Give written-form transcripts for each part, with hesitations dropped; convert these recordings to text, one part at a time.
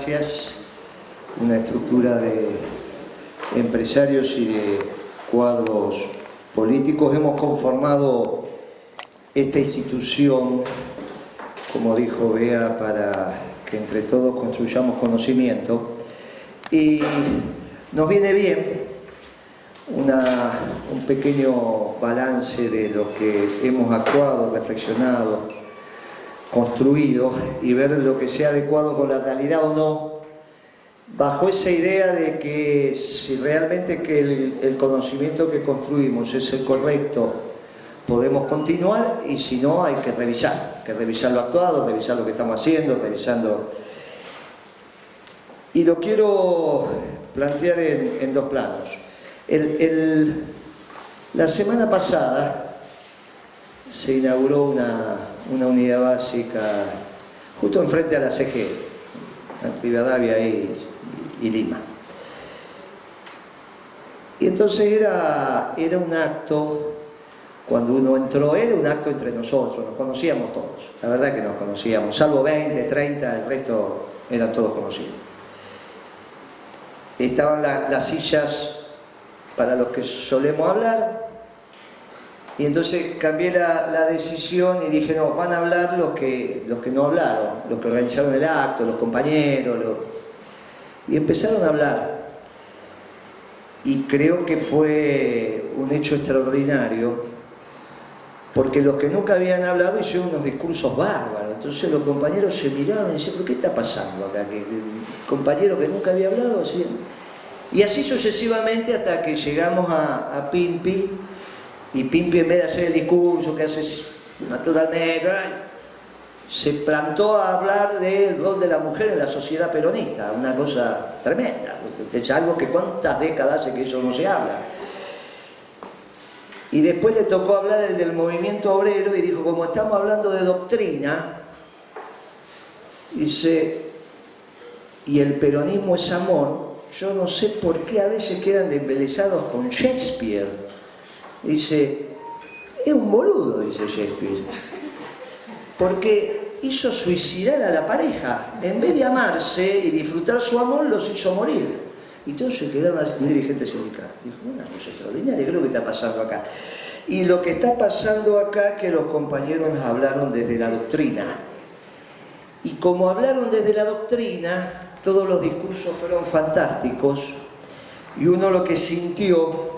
gracias, una estructura de empresarios y de cuadros políticos. Hemos conformado esta institución, como dijo Bea, para que entre todos construyamos conocimiento, y nos viene bien un pequeño balance de lo que hemos actuado, reflexionado, construido, y ver lo que sea adecuado con la realidad o no, bajo esa idea de que si realmente que el conocimiento que construimos es el correcto, podemos continuar, y si no, hay que revisar lo actuado, revisar lo que estamos haciendo, revisando. Y lo quiero plantear en dos planos. La semana pasada se inauguró una unidad básica justo enfrente a la CG, Rivadavia y Lima. Y entonces era un acto. Cuando uno entró, era un acto entre nosotros, nos conocíamos todos, la verdad que nos conocíamos, salvo 20, 30, el resto eran todos conocidos. Estaban las sillas para los que solemos hablar, y entonces cambié la decisión y dije, no, van a hablar los que no hablaron, los que organizaron el acto, los compañeros, y empezaron a hablar. Y creo que fue un hecho extraordinario, porque los que nunca habían hablado hicieron unos discursos bárbaros. Entonces los compañeros se miraban y decían, ¿pero qué está pasando acá? Que el compañero que nunca había hablado hacía... Y así sucesivamente hasta que llegamos a Pimpi, y Pimpi, en vez de hacer el discurso que hace naturalmente, se plantó a hablar del rol de la mujer en la sociedad peronista, una cosa tremenda, es algo que cuántas décadas hace que eso no se habla. Y después le tocó hablar el del movimiento obrero y dijo, como estamos hablando de doctrina, dice, y el peronismo es amor, yo no sé por qué a veces quedan desembelesados con Shakespeare. Dice, es un boludo, dice Shakespeare, porque hizo suicidar a la pareja. En vez de amarse y disfrutar su amor, los hizo morir. Y todos se quedaron así, un dirigente sindical. Dijo, una cosa extraordinaria, creo que está pasando acá. Y lo que está pasando acá es que los compañeros hablaron desde la doctrina. Y como hablaron desde la doctrina, todos los discursos fueron fantásticos. Y uno lo que sintió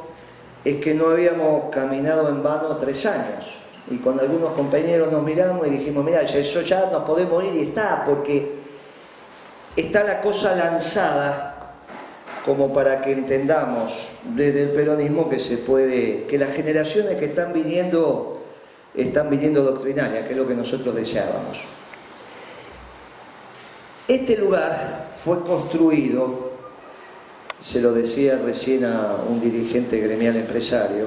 es que no habíamos caminado en vano 3 años. Y cuando algunos compañeros nos miramos y dijimos, mira, eso ya nos podemos ir, y está, porque está la cosa lanzada como para que entendamos desde el peronismo que se puede, que las generaciones que están viniendo doctrinarias, que es lo que nosotros deseábamos. Este lugar fue construido, se lo decía recién a un dirigente gremial empresario,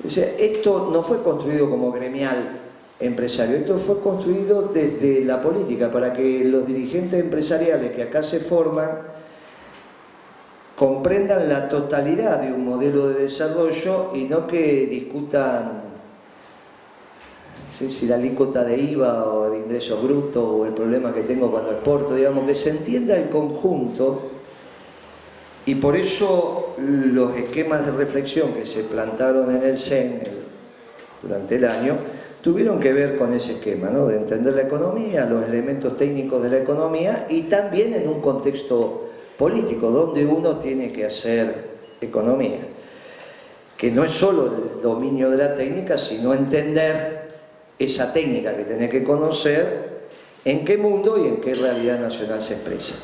esto no fue construido como gremial empresario, esto fue construido desde la política, para que los dirigentes empresariales que acá se forman comprendan la totalidad de un modelo de desarrollo y no que discutan si la alícuota de IVA o de ingresos brutos o el problema que tengo cuando exporto, digamos, que se entienda el conjunto. Y por eso los esquemas de reflexión que se plantaron en el CEN durante el año tuvieron que ver con ese esquema, ¿no? De entender la economía, los elementos técnicos de la economía, y también en un contexto político, donde uno tiene que hacer economía, que no es solo el dominio de la técnica, sino entender esa técnica que tenés que conocer, en qué mundo y en qué realidad nacional se expresa.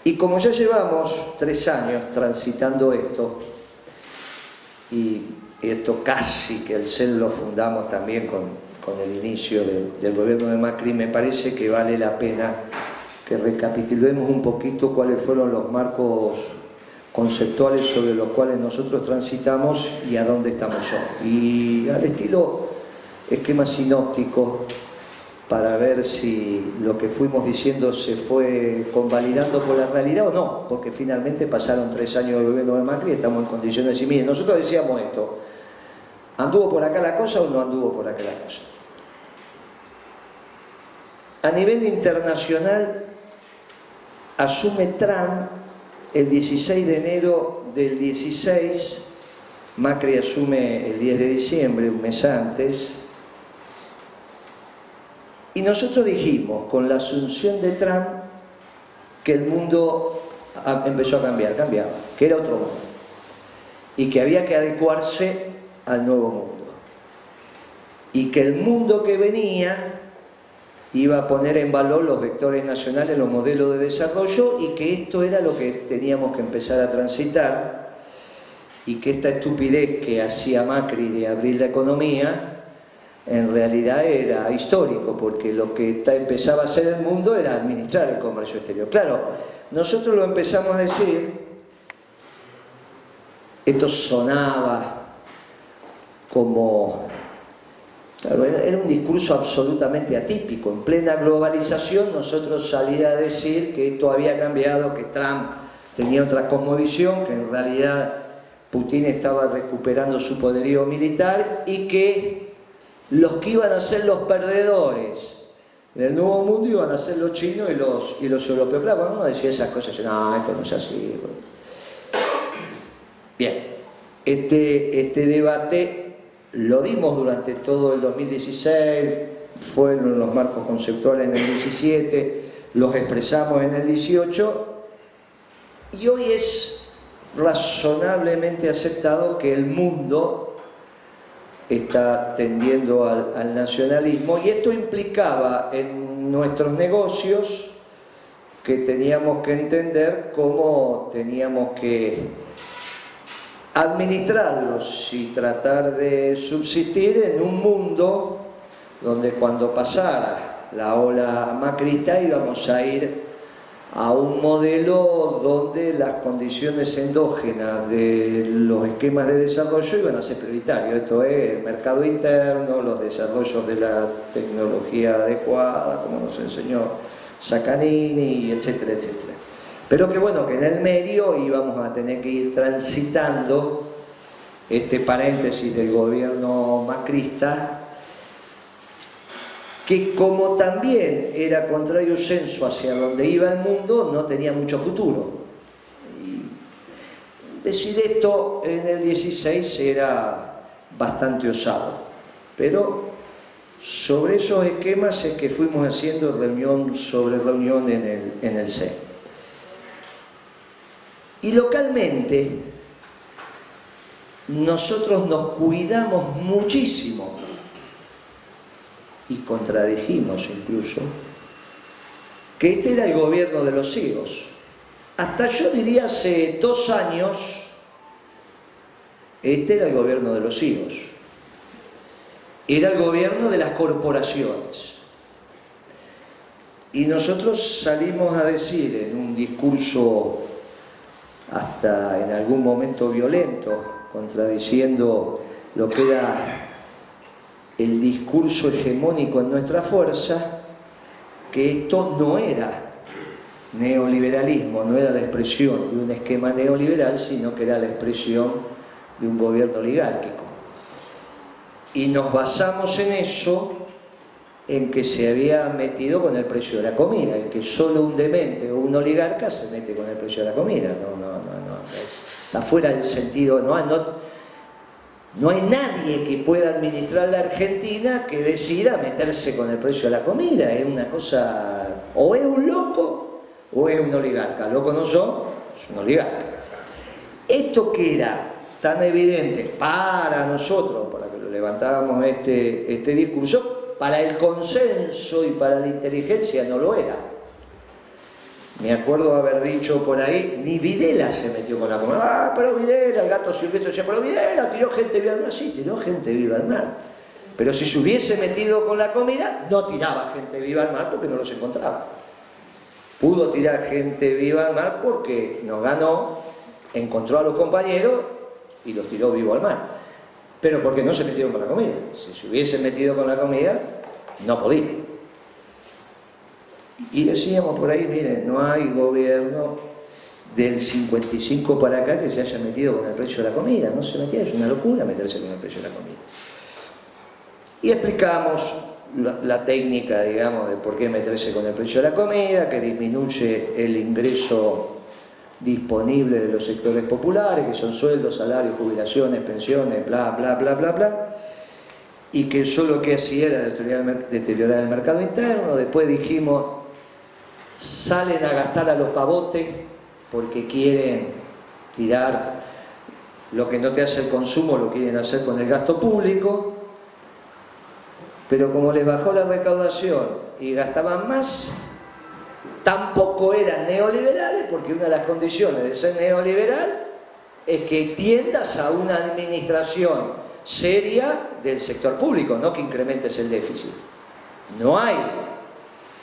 Y como ya llevamos 3 años transitando esto, y esto casi que el CEN lo fundamos también con el inicio del gobierno de Macri, me parece que vale la pena que recapitulemos un poquito cuáles fueron los marcos conceptuales sobre los cuales nosotros transitamos y a dónde estamos hoy. Y al estilo esquema sinóptico, para ver si lo que fuimos diciendo se fue convalidando por la realidad o no, porque finalmente pasaron 3 años del gobierno de Macri y estamos en condiciones de decir, miren, nosotros decíamos esto, ¿anduvo por acá la cosa o no anduvo por acá la cosa? A nivel internacional, asume Trump el 16 de enero del 16, Macri asume el 10 de diciembre, un mes antes, y nosotros dijimos, con la asunción de Trump, que el mundo empezó a cambiar, cambiaba, que era otro mundo, y que había que adecuarse al nuevo mundo, y que el mundo que venía iba a poner en valor los vectores nacionales, los modelos de desarrollo, y que esto era lo que teníamos que empezar a transitar, y que esta estupidez que hacía Macri de abrir la economía en realidad era histórico, porque lo que empezaba a hacer el mundo era administrar el comercio exterior. Claro, nosotros lo empezamos a decir, esto sonaba como... Claro, era un discurso absolutamente atípico. En plena globalización nosotros salía a decir que esto había cambiado, que Trump tenía otra cosmovisión, que en realidad Putin estaba recuperando su poderío militar y que los que iban a ser los perdedores del nuevo mundo iban a ser los chinos y los europeos. Claro, cuando uno decía esas cosas, no, esto no es así. Bien, este debate lo dimos durante todo el 2016, fueron los marcos conceptuales en el 17, los expresamos en el 18, y hoy es razonablemente aceptado que el mundo está tendiendo al nacionalismo, y esto implicaba en nuestros negocios que teníamos que entender cómo teníamos que administrarlos y tratar de subsistir en un mundo donde cuando pasara la ola macrista íbamos a ir a un modelo donde las condiciones endógenas de los esquemas de desarrollo iban a ser prioritarios. Esto es el mercado interno, los desarrollos de la tecnología adecuada, como nos enseñó Saccanini, etcétera, etcétera. Pero que bueno, que en el medio íbamos a tener que ir transitando este paréntesis del gobierno macrista, que como también era contrario senso hacia donde iba el mundo, no tenía mucho futuro. Y decir esto en el 16 era bastante osado, pero sobre esos esquemas es que fuimos haciendo reunión sobre reunión en el CEN. Y localmente nosotros nos cuidamos muchísimo y contradijimos incluso que este era el gobierno de los ciegos. Hasta yo diría hace 2 años este era el gobierno de los ciegos. Era el gobierno de las corporaciones. Y nosotros salimos a decir en un discurso hasta en algún momento violento, contradiciendo lo que era el discurso hegemónico en nuestra fuerza, que esto no era neoliberalismo, no era la expresión de un esquema neoliberal, sino que era la expresión de un gobierno oligárquico. Y nos basamos en eso, en que se había metido con el precio de la comida, en que solo un demente o un oligarca se mete con el precio de la comida. Está fuera del sentido, no hay nadie que pueda administrar la Argentina que decida meterse con el precio de la comida. Es una cosa, o es un loco o es un oligarca. Loco no son, es un oligarca. Esto que era tan evidente para nosotros, para que lo levantáramos este discurso, para el consenso y para la inteligencia no lo era. Me acuerdo haber dicho por ahí, ni Videla se metió con la comida. Ah, pero Videla, el gato silvestre decía, pero Videla tiró gente viva al mar. Sí, tiró gente viva al mar. Pero si se hubiese metido con la comida, no tiraba gente viva al mar porque no los encontraba. Pudo tirar gente viva al mar porque nos ganó, encontró a los compañeros y los tiró vivo al mar. Pero porque no se metieron con la comida. Si se hubiesen metido con la comida, no podía. Y decíamos por ahí, miren, no hay gobierno del 55 para acá que se haya metido con el precio de la comida. No se metía, es una locura meterse con el precio de la comida. Y explicamos la técnica, digamos, de por qué meterse con el precio de la comida, que disminuye el ingreso disponible de los sectores populares, que son sueldos, salarios, jubilaciones, pensiones, bla, bla, bla, bla, bla, y que eso lo que hacía era deteriorar el mercado interno. Después dijimos, salen a gastar a los pavotes porque quieren tirar lo que no te hace el consumo, lo quieren hacer con el gasto público, pero como les bajó la recaudación y gastaban más, tampoco eran neoliberales, porque una de las condiciones de ser neoliberal es que tiendas a una administración seria del sector público, no que incrementes el déficit. No hay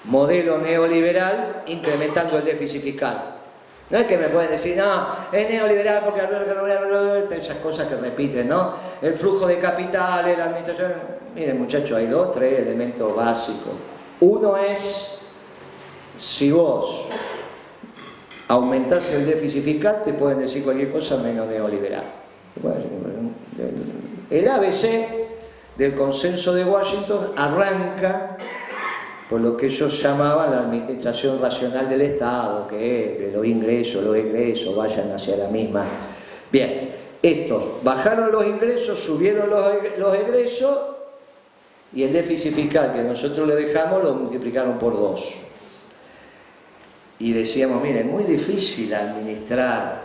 modelo neoliberal incrementando el déficit fiscal. No es que me pueden decir, no, es neoliberal porque esas cosas que repiten, ¿no? El flujo de capitales, la administración. Miren, muchachos, hay 2, 3 elementos básicos. Uno es, si vos aumentás el déficit fiscal, te pueden decir cualquier cosa menos neoliberal. El ABC del consenso de Washington arranca por lo que ellos llamaban la administración racional del Estado, que los ingresos vayan hacia la misma. Bien, estos bajaron los ingresos, subieron los egresos, y el déficit fiscal que nosotros le dejamos lo multiplicaron por 2. Y decíamos, miren, es muy difícil administrar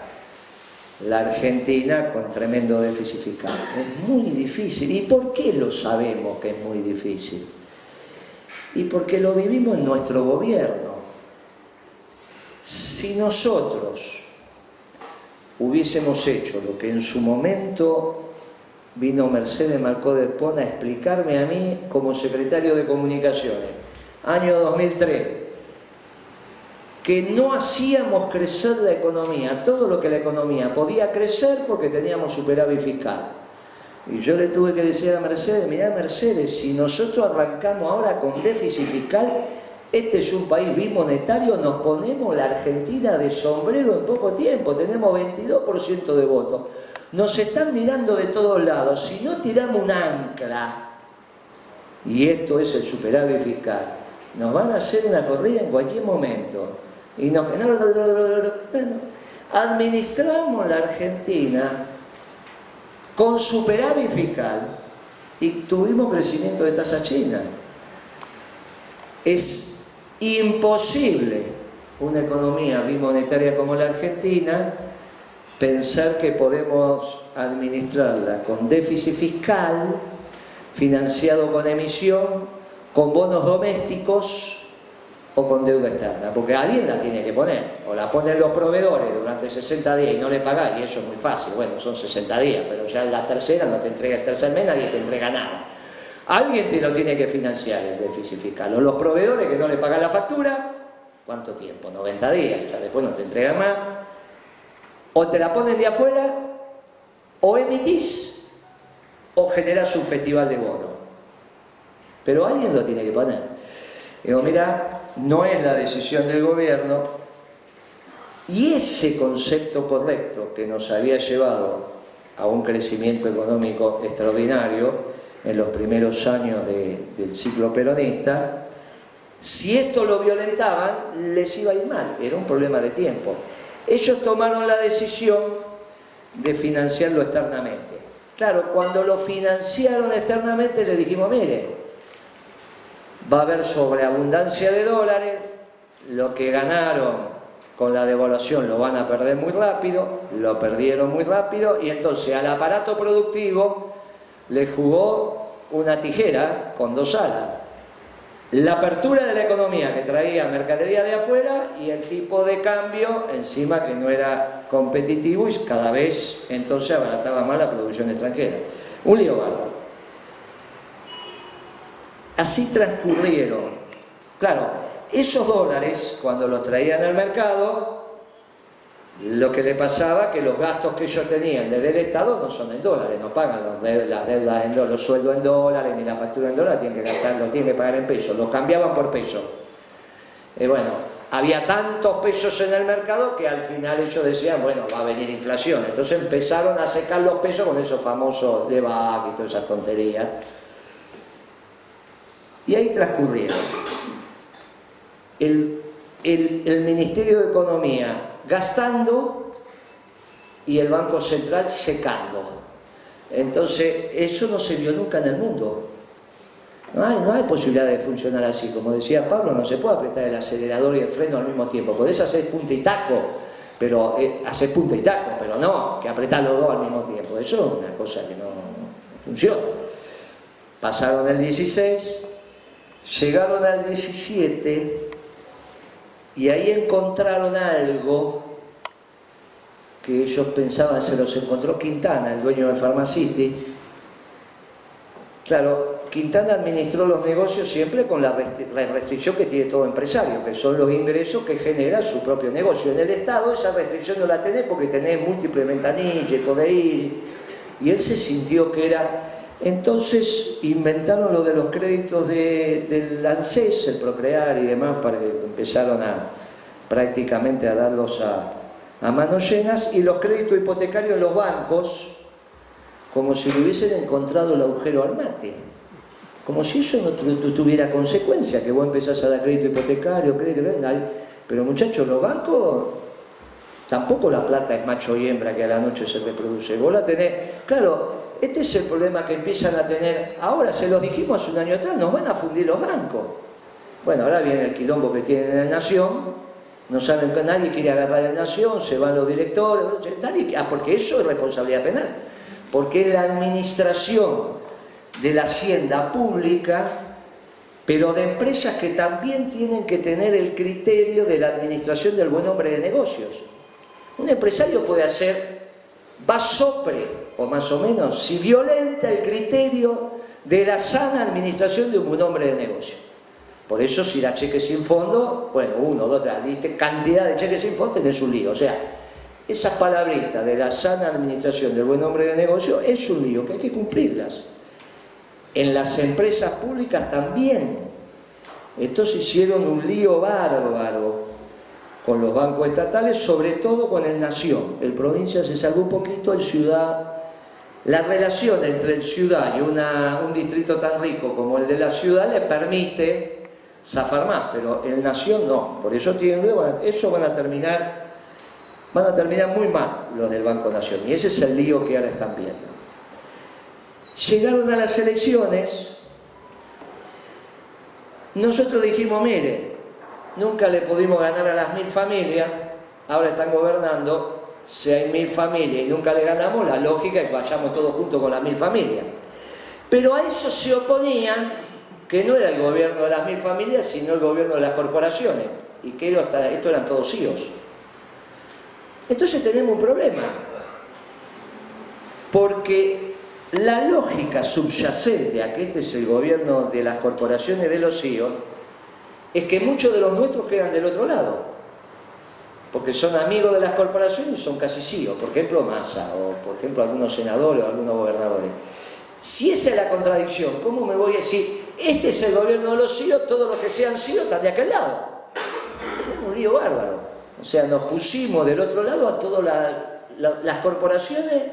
la Argentina con tremendo déficit fiscal. Es muy difícil. ¿Y por qué lo sabemos que es muy difícil? Y porque lo vivimos en nuestro gobierno. Si nosotros hubiésemos hecho lo que en su momento vino Mercedes Marcó de Espón a explicarme a mí como secretario de Comunicaciones, año 2003, que no hacíamos crecer la economía, todo lo que la economía podía crecer porque teníamos superávit fiscal. Y yo le tuve que decir a Mercedes, mirá Mercedes, si nosotros arrancamos ahora con déficit fiscal, este es un país bimonetario, nos ponemos la Argentina de sombrero en poco tiempo, tenemos 22% de votos. Nos están mirando de todos lados, si no tiramos un ancla, y esto es el superávit fiscal, nos van a hacer una corrida en cualquier momento. Y nos... Bueno, administramos la Argentina con superávit fiscal y tuvimos crecimiento de tasa china. Es imposible una economía bimonetaria como la Argentina pensar que podemos administrarla con déficit fiscal, financiado con emisión, con bonos domésticos o con deuda externa, porque alguien la tiene que poner, o la ponen los proveedores durante 60 días y no le pagás, y eso es muy fácil, bueno, son 60 días, pero ya en la tercera no te entrega el tercer mes, nadie te entrega nada. Alguien te lo tiene que financiar el déficit fiscal, o los proveedores que no le pagan la factura, ¿cuánto tiempo? 90 días, ya después no te entregan más, o te la ponen de afuera, o emitís, o generás un festival de bono, pero alguien lo tiene que poner. Digo, mira, no es la decisión del gobierno, y ese concepto correcto que nos había llevado a un crecimiento económico extraordinario en los primeros años del ciclo peronista, si esto lo violentaban, les iba a ir mal, era un problema de tiempo. Ellos tomaron la decisión de financiarlo externamente. Claro, cuando lo financiaron externamente le dijimos, mire, va a haber sobreabundancia de dólares, lo que ganaron con la devaluación lo van a perder muy rápido, lo perdieron muy rápido, y entonces al aparato productivo le jugó una tijera con 2 alas. La apertura de la economía que traía mercadería de afuera y el tipo de cambio encima que no era competitivo y cada vez entonces abarataba más la producción extranjera. Un lío bárbaro. Así transcurrieron. Claro, esos dólares, cuando los traían al mercado, lo que le pasaba que los gastos que ellos tenían desde el Estado no son en dólares, no pagan las deudas en dólares, los sueldos en dólares, ni la factura en dólares, tienen que gastar, los tienen que pagar en pesos, los cambiaban por pesos. Bueno, había tantos pesos en el mercado que al final ellos decían, bueno, va a venir inflación. Entonces empezaron a secar los pesos con esos famosos Levac y todas esas tonterías. Y ahí transcurrieron el Ministerio de Economía gastando y el Banco Central secando. Entonces, eso no se vio nunca en el mundo. No hay posibilidad de funcionar así. Como decía Pablo, no se puede apretar el acelerador y el freno al mismo tiempo. Podés hacer punta y taco, pero no que apretar los dos al mismo tiempo. Eso es una cosa que no funciona. Pasaron el 16, llegaron al 17 y ahí encontraron algo que ellos pensaban, se los encontró Quintana, el dueño de Pharmacity. Claro, Quintana administró los negocios siempre con la restricción que tiene todo empresario, que son los ingresos que genera su propio negocio. En el Estado esa restricción no la tenés porque tenés múltiples ventanillas y podés ir. Y él se sintió que era... Entonces inventaron lo de los créditos del ANSES, el Procrear y demás, para que empezaron prácticamente a darlos a manos llenas, y los créditos hipotecarios en los bancos, como si le hubiesen encontrado el agujero al mate. Como si eso no tuviera consecuencia, que vos empezás a dar crédito hipotecario, pero muchachos, los bancos, tampoco la plata es macho y hembra que a la noche se reproduce. Vos la tenés, claro, este es el problema que empiezan a tener. Ahora, se los dijimos hace un año atrás, nos van a fundir los bancos. Bueno, ahora viene el quilombo que tienen en la Nación, no saben que nadie quiere agarrar la Nación, se van los directores, porque eso es responsabilidad penal. Porque es la administración de la hacienda pública, pero de empresas que también tienen que tener el criterio de la administración del buen hombre de negocios. Un empresario puede hacer basopre, o más o menos, si violenta el criterio de la sana administración de un buen hombre de negocio. Por eso, si da cheques sin fondo, bueno, 1, 2, 3, diste cantidad de cheques sin fondo, tenés un lío. O sea, esas palabritas de la sana administración del buen hombre de negocio es un lío que hay que cumplirlas. En las empresas públicas también. Entonces hicieron un lío bárbaro con los bancos estatales, sobre todo con el Nación. El Provincia se salvó un poquito, el Ciudad. La relación entre el Ciudad y un distrito tan rico como el de la Ciudad le permite zafar más, pero el Nación no. Por eso van a terminar muy mal los del Banco Nación. Y ese es el lío que ahora están viendo. Llegaron a las elecciones, nosotros dijimos, mire, nunca le pudimos ganar a las 1000 familias, ahora están gobernando, si hay 1000 familias y nunca le ganamos, la lógica es que vayamos todos juntos con las 1000 familias. Pero a eso se oponían que no era el gobierno de las 1000 familias, sino el gobierno de las corporaciones, y que esto eran todos CEOs. Entonces tenemos un problema, porque la lógica subyacente a que este es el gobierno de las corporaciones de los CEOs es que muchos de los nuestros quedan del otro lado, porque son amigos de las corporaciones y son casi CEOs, por ejemplo Massa, o por ejemplo algunos senadores o algunos gobernadores. Si esa es la contradicción, ¿cómo me voy a decir, este es el gobierno de los CEOs, todos los que sean CEOs están de aquel lado? Es un lío bárbaro. O sea, nos pusimos del otro lado a todas las corporaciones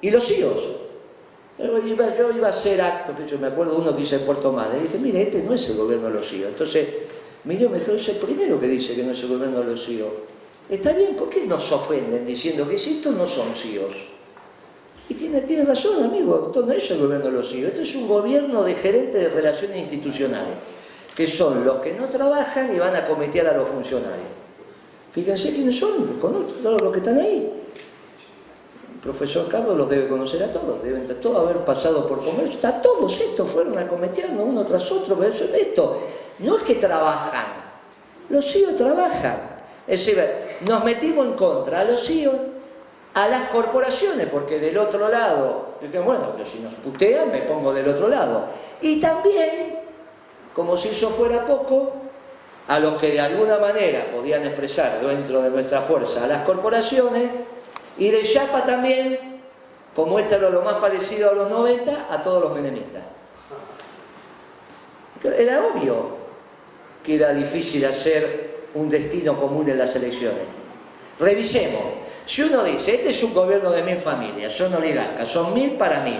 y los CEOs. Yo iba a hacer acto, que yo me acuerdo uno que hice en Puerto Madre, y dije, mire, este no es el gobierno de los CEOs. Entonces, me dijo, es el primero que dice que no es el gobierno de los CEOs. Está bien, ¿por qué nos ofenden diciendo que si estos no son CEOs? Y tiene razón, amigo, esto no es el gobierno de los CEOs, esto es un gobierno de gerentes de relaciones institucionales, que son los que no trabajan y van a cometear a los funcionarios. Fíjense quiénes son, todos los que están ahí. El profesor Carlos los debe conocer a todos, deben todos haber pasado por comercio, todos estos fueron a cometearnos uno tras otro, pero eso de esto, no es que trabajan, los CEOs trabajan. Es decir, nos metimos en contra a los CEOs, a las corporaciones, porque del otro lado, dije, bueno, pero si nos putean me pongo del otro lado. Y también, como si eso fuera poco, a los que de alguna manera podían expresar dentro de nuestra fuerza a las corporaciones, y de chapa también, como esto era lo más parecido a los 90, a todos los menemistas. Era obvio que era difícil hacer un destino común en las elecciones. Revisemos. Si uno dice, este es un gobierno de 1000 familias, son oligarcas, son 1000 para 1000.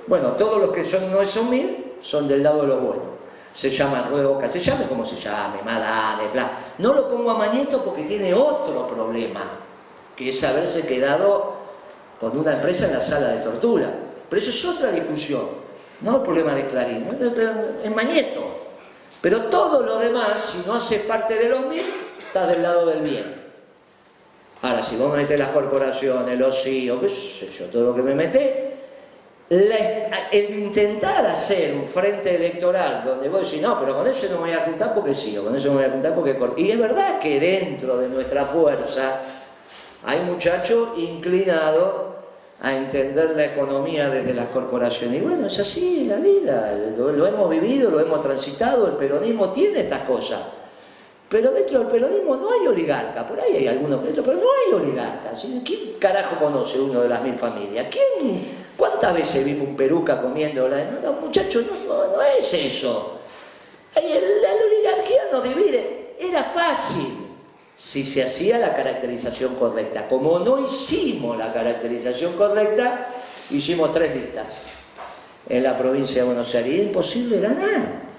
Bueno, todos los que no son 1000 son del lado de los buenos. se llama Roca, se llame como se llame, Madame, bla. No lo pongo a Mañeto porque tiene otro problema, que es haberse quedado con una empresa en la sala de tortura. Pero eso es otra discusión, no el problema de Clarín, es Mañeto. Pero todo lo demás, si no haces parte de los mil, estás del lado del bien. Ahora, si vos metés las corporaciones, los CEO, qué sé yo, todo lo que me metés, el intentar hacer un frente electoral donde vos decís, no, pero con eso no me voy a juntar porque sí, o con eso no me voy a juntar porque... Y es verdad que dentro de nuestra fuerza hay muchachos inclinados a entender la economía desde las corporaciones. Y bueno, es así la vida, lo hemos vivido, lo hemos transitado, el peronismo tiene estas cosas. Pero dentro del peronismo no hay oligarca, por ahí hay algunos, pero no hay oligarcas. ¿Quién carajo conoce uno de las 1000 familias? ¿Cuántas veces vimos un peruca comiéndola? No, muchachos, no es eso. La oligarquía nos divide. Era fácil si se hacía la caracterización correcta. Como no hicimos la caracterización correcta, hicimos 3 listas en la provincia de Buenos Aires. Y es imposible ganar.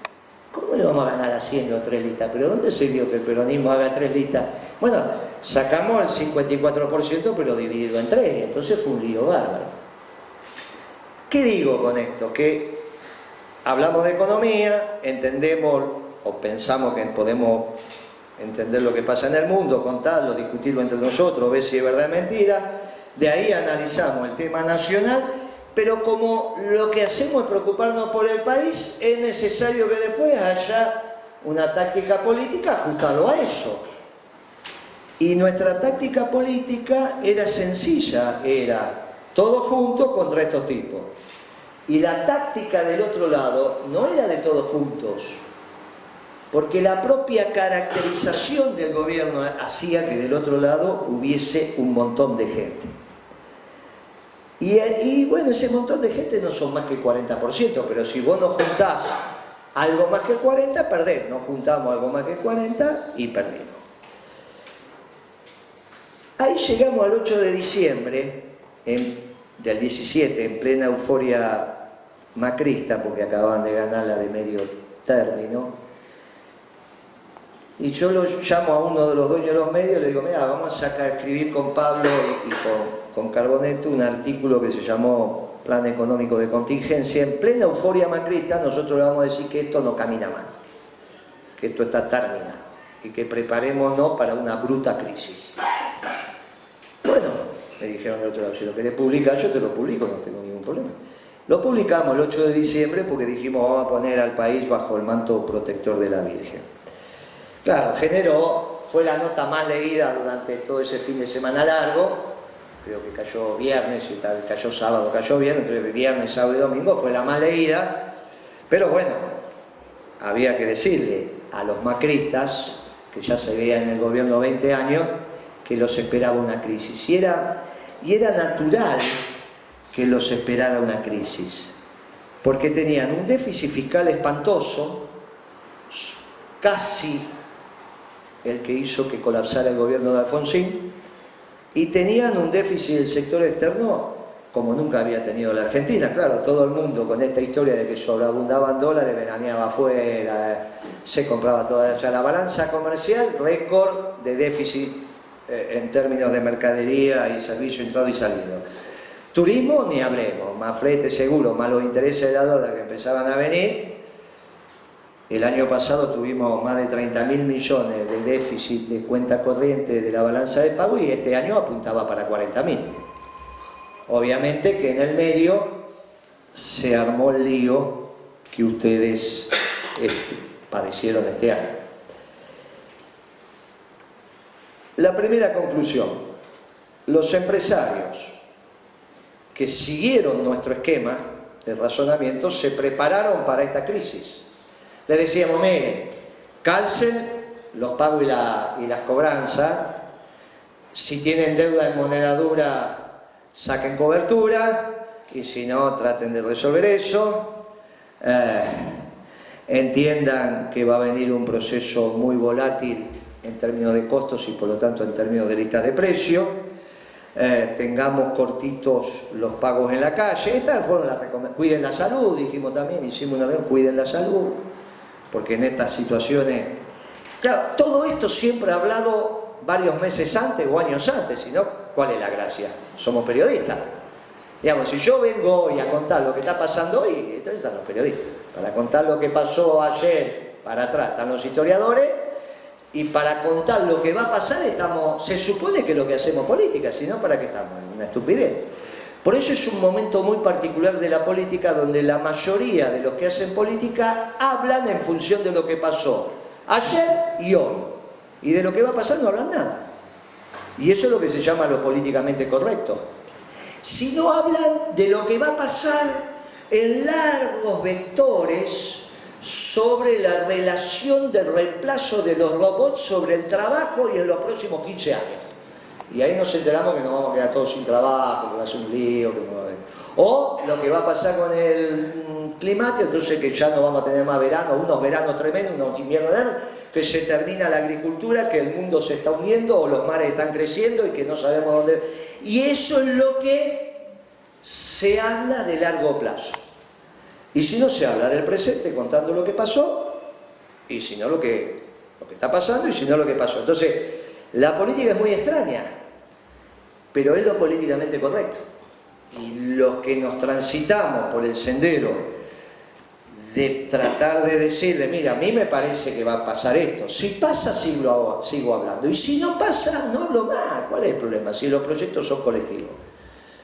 ¿Cómo le vamos a ganar haciendo 3 listas? ¿Pero dónde se vio que el peronismo haga 3 listas? Bueno, sacamos el 54%, pero dividido en 3. Entonces fue un lío bárbaro. ¿Qué digo con esto? Que hablamos de economía, entendemos o pensamos que podemos entender lo que pasa en el mundo, contarlo, discutirlo entre nosotros, ver si es verdad o mentira. De ahí analizamos el tema nacional, pero como lo que hacemos es preocuparnos por el país, es necesario que después haya una táctica política ajustado a eso. Y nuestra táctica política era sencilla, era todos juntos contra estos tipos. Y la táctica del otro lado no era de todos juntos, porque la propia caracterización del gobierno hacía que del otro lado hubiese un montón de gente. Y bueno, ese montón de gente no son más que el 40%, pero si vos no juntás algo más que el 40%, perdés. No juntamos algo más que el 40% y perdimos. Ahí llegamos al 8 de diciembre del 17, en plena euforia macrista, porque acababan de ganar la de medio término. Y yo lo llamo a uno de los dueños de los medios y le digo, mira, vamos a escribir con Pablo y con Carboneto un artículo que se llamó Plan Económico de Contingencia. En plena euforia macrista nosotros le vamos a decir que esto no camina más, que esto está terminado y que preparémonos para una bruta crisis. Bueno, me dijeron del otro lado, si lo querés publicar, yo te lo publico, no tengo ningún problema. Lo publicamos el 8 de diciembre porque dijimos, vamos a poner al país bajo el manto protector de la Virgen. Claro, fue la nota más leída durante todo ese fin de semana largo, creo que cayó viernes, y tal, cayó sábado, cayó viernes, entonces viernes, sábado y domingo fue la más leída, pero bueno, había que decirle a los macristas, que ya se veía en el gobierno 20 años, que los esperaba una crisis. Y era natural que los esperara una crisis, porque tenían un déficit fiscal espantoso, casi el que hizo que colapsara el gobierno de Alfonsín, y tenían un déficit del sector externo como nunca había tenido la Argentina. Claro, todo el mundo con esta historia de que sobreabundaban dólares, veraneaba afuera, se compraba toda la balanza comercial, récord de déficit en términos de mercadería y servicio entrado y salido. Turismo, ni hablemos, más flete seguro, más los intereses de la deuda que empezaban a venir. El año pasado tuvimos más de 30.000 millones de déficit de cuenta corriente de la balanza de pago y este año apuntaba para 40.000. Obviamente que en el medio se armó el lío que ustedes padecieron este año. La primera conclusión: los empresarios que siguieron nuestro esquema de razonamiento se prepararon para esta crisis. Les decíamos, miren, calcen los pagos y las cobranzas, si tienen deuda en moneda dura, saquen cobertura, y si no, traten de resolver eso. Entiendan que va a venir un proceso muy volátil en términos de costos y por lo tanto en términos de listas de precios. Tengamos cortitos los pagos en la calle. Estas fueron las recomendaciones. Cuiden la salud, dijimos también, hicimos una vez, cuiden la salud. porque en estas situaciones... Claro, todo esto siempre ha hablado varios meses antes o años antes, si no, ¿cuál es la gracia? Somos periodistas. Digamos, si yo vengo hoy a contar lo que está pasando hoy, entonces están los periodistas. Para contar lo que pasó ayer, para atrás, están los historiadores, y para contar lo que va a pasar, se supone que es lo que hacemos política, si no, ¿para qué estamos? Es una estupidez. Por eso es un momento muy particular de la política, donde la mayoría de los que hacen política hablan en función de lo que pasó ayer y hoy, y de lo que va a pasar no hablan nada. Y eso es lo que se llama lo políticamente correcto. Si no hablan de lo que va a pasar en largos vectores sobre la relación de reemplazo de los robots sobre el trabajo y en los próximos 15 años. Y ahí nos enteramos que nos vamos a quedar todos sin trabajo, que va a ser un lío, que no va a haber. O lo que va a pasar con el climático, entonces que ya no vamos a tener más verano, unos veranos tremendos, unos inviernos, que se termina la agricultura, que el mundo se está hundiendo o los mares están creciendo y que no sabemos dónde... Y eso es lo que se habla de largo plazo. Y si no, se habla del presente contando lo que pasó, y si no lo que está pasando, y si no lo que pasó. Entonces, la política es muy extraña, pero es lo políticamente correcto. Y los que nos transitamos por el sendero de tratar de decirle, mira, a mí me parece que va a pasar esto, si pasa sigo hablando, y si no pasa, no hablo más. ¿Cuál es el problema? Si los proyectos son colectivos.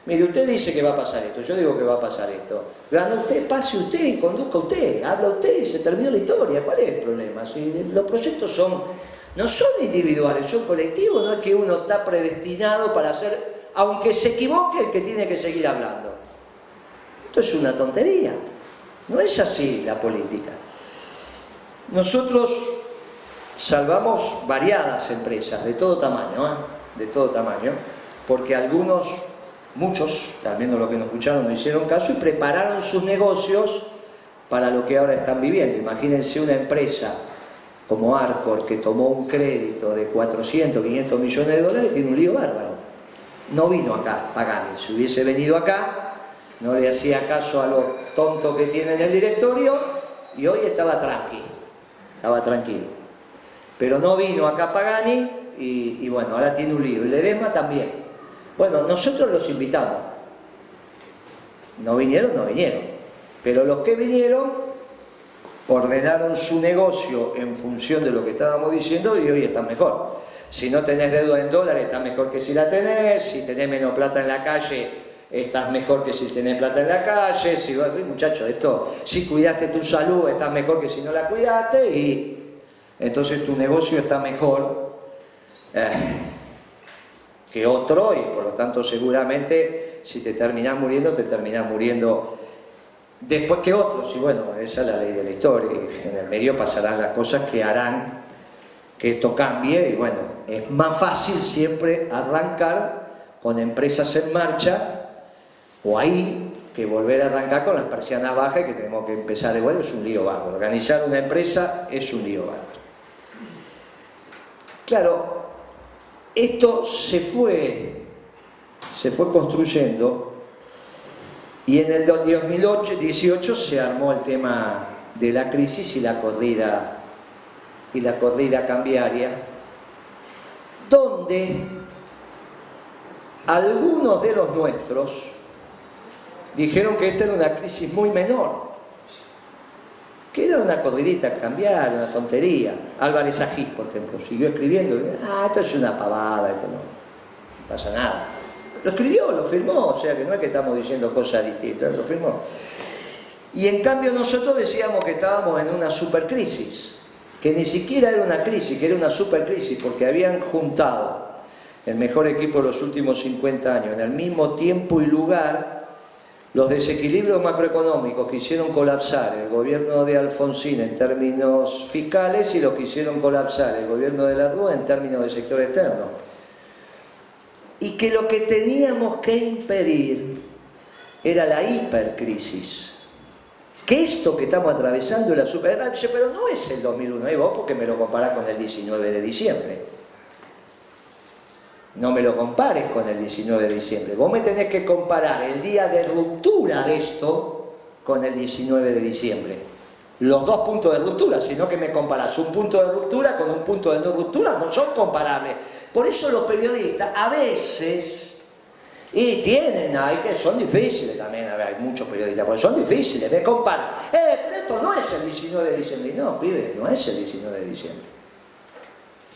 Mire, usted dice que va a pasar esto, yo digo que va a pasar esto. Gana usted, pase usted, conduzca usted, habla usted, se terminó la historia. ¿Cuál es el problema? Si los proyectos no son individuales, son colectivos, no es que uno está predestinado para hacer, aunque se equivoque, el que tiene que seguir hablando. Esto es una tontería. No es así la política. Nosotros salvamos variadas empresas, de todo tamaño, de todo tamaño, porque muchos, también los que nos escucharon, no hicieron caso y prepararon sus negocios para lo que ahora están viviendo. Imagínense una empresa como Arcor, que tomó un crédito de 400, 500 millones de dólares, tiene un lío bárbaro. No vino acá Pagani. Si hubiese venido acá, no le hacía caso a los tontos que tiene en el directorio y hoy estaba tranquilo. Pero no vino acá Pagani y bueno, ahora tiene un lío. Y Ledesma también. Bueno, nosotros los invitamos. No vinieron. Pero los que vinieron ordenaron su negocio en función de lo que estábamos diciendo y hoy están mejor. Si no tenés deuda en dólares, está mejor que si la tenés. Si tenés menos plata en la calle, estás mejor que si tenés plata en la calle. Muchachos, si cuidaste tu salud, estás mejor que si no la cuidaste. Y entonces tu negocio está mejor que otro. Y por lo tanto, seguramente, si te terminás muriendo después que otros. Y bueno, esa es la ley de la historia. Y en el medio pasarán las cosas que harán que esto cambie. Y bueno, es más fácil siempre arrancar con empresas en marcha o ahí que volver a arrancar con las persianas bajas y que tenemos que empezar de vuelta. Es un lío bárbaro. Organizar una empresa es un lío bárbaro. Claro, esto se fue construyendo y en el 2018 se armó el tema de la crisis y la corrida cambiaria, donde algunos de los nuestros dijeron que esta era una crisis muy menor, que era una corridita cambiaria, una tontería. Álvarez Agís, por ejemplo, siguió escribiendo, esto es una pavada, esto no pasa nada. Lo escribió, lo firmó, o sea que no es que estamos diciendo cosas distintas, lo firmó. Y en cambio nosotros decíamos que estábamos en una supercrisis, que ni siquiera era una crisis, que era una supercrisis, porque habían juntado el mejor equipo de los últimos 50 años, en el mismo tiempo y lugar, los desequilibrios macroeconómicos que hicieron colapsar el gobierno de Alfonsín en términos fiscales y los que hicieron colapsar el gobierno de la Rúa en términos de sector externo. Y que lo que teníamos que impedir era la hipercrisis. Que esto que estamos atravesando es la supercrisis, pero no es el 2001, vos porque me lo comparás con el 19 de diciembre. No me lo compares con el 19 de diciembre. Vos me tenés que comparar el día de ruptura de esto con el 19 de diciembre. los dos puntos de ruptura, sino que me comparas un punto de ruptura con un punto de no ruptura, no son comparables. Por eso los periodistas a veces, y tienen ahí que son difíciles también, a ver, hay muchos periodistas, porque son difíciles, me comparan, pero esto no es el 19 de diciembre, no, pibe, no es el 19 de diciembre,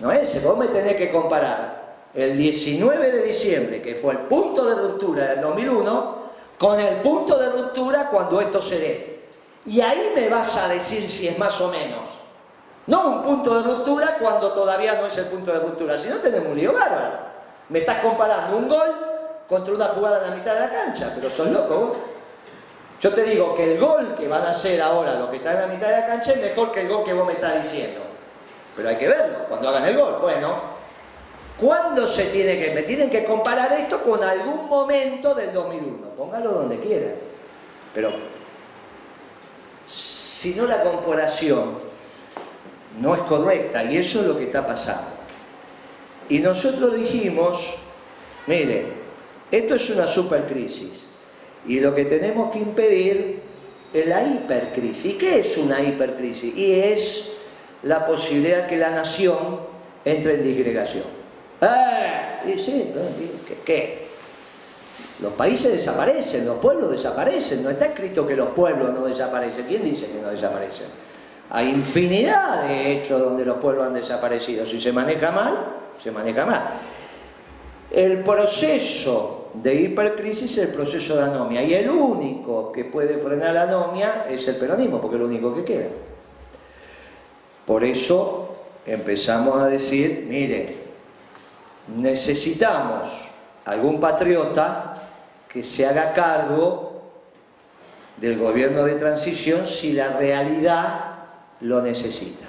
no es, vos me tenés que comparar el 19 de diciembre, que fue el punto de ruptura del 2001, con el punto de ruptura cuando esto se dé. Y ahí me vas a decir si es más o menos. No un punto de ruptura cuando todavía no es el punto de ruptura, si no tenemos un lío bárbaro. Me estás comparando un gol contra una jugada en la mitad de la cancha, pero sos loco vos. Yo te digo que el gol que van a hacer ahora, lo que está en la mitad de la cancha, es mejor que el gol que vos me estás diciendo. Pero hay que verlo, cuando hagan el gol. Bueno, ¿cuándo se tiene que...? Me tienen que comparar esto con algún momento del 2001. Póngalo donde quieran. Pero, si no la comparación no es correcta, y eso es lo que está pasando. Y nosotros dijimos, mire, esto es una supercrisis, y lo que tenemos que impedir es la hipercrisis. ¿Y qué es una hipercrisis? Y es la posibilidad que la nación entre en disgregación. Y sí, ¿qué? Los países desaparecen, los pueblos desaparecen, no está escrito que los pueblos no desaparecen. ¿Quién dice que no desaparecen? Hay infinidad de hechos donde los pueblos han desaparecido. Si se maneja mal, se maneja mal. El proceso de hipercrisis es el proceso de anomia, y el único que puede frenar la anomia es el peronismo, porque es lo único que queda. Por eso empezamos a decir, mire, necesitamos algún patriota que se haga cargo del gobierno de transición si la realidad lo necesita.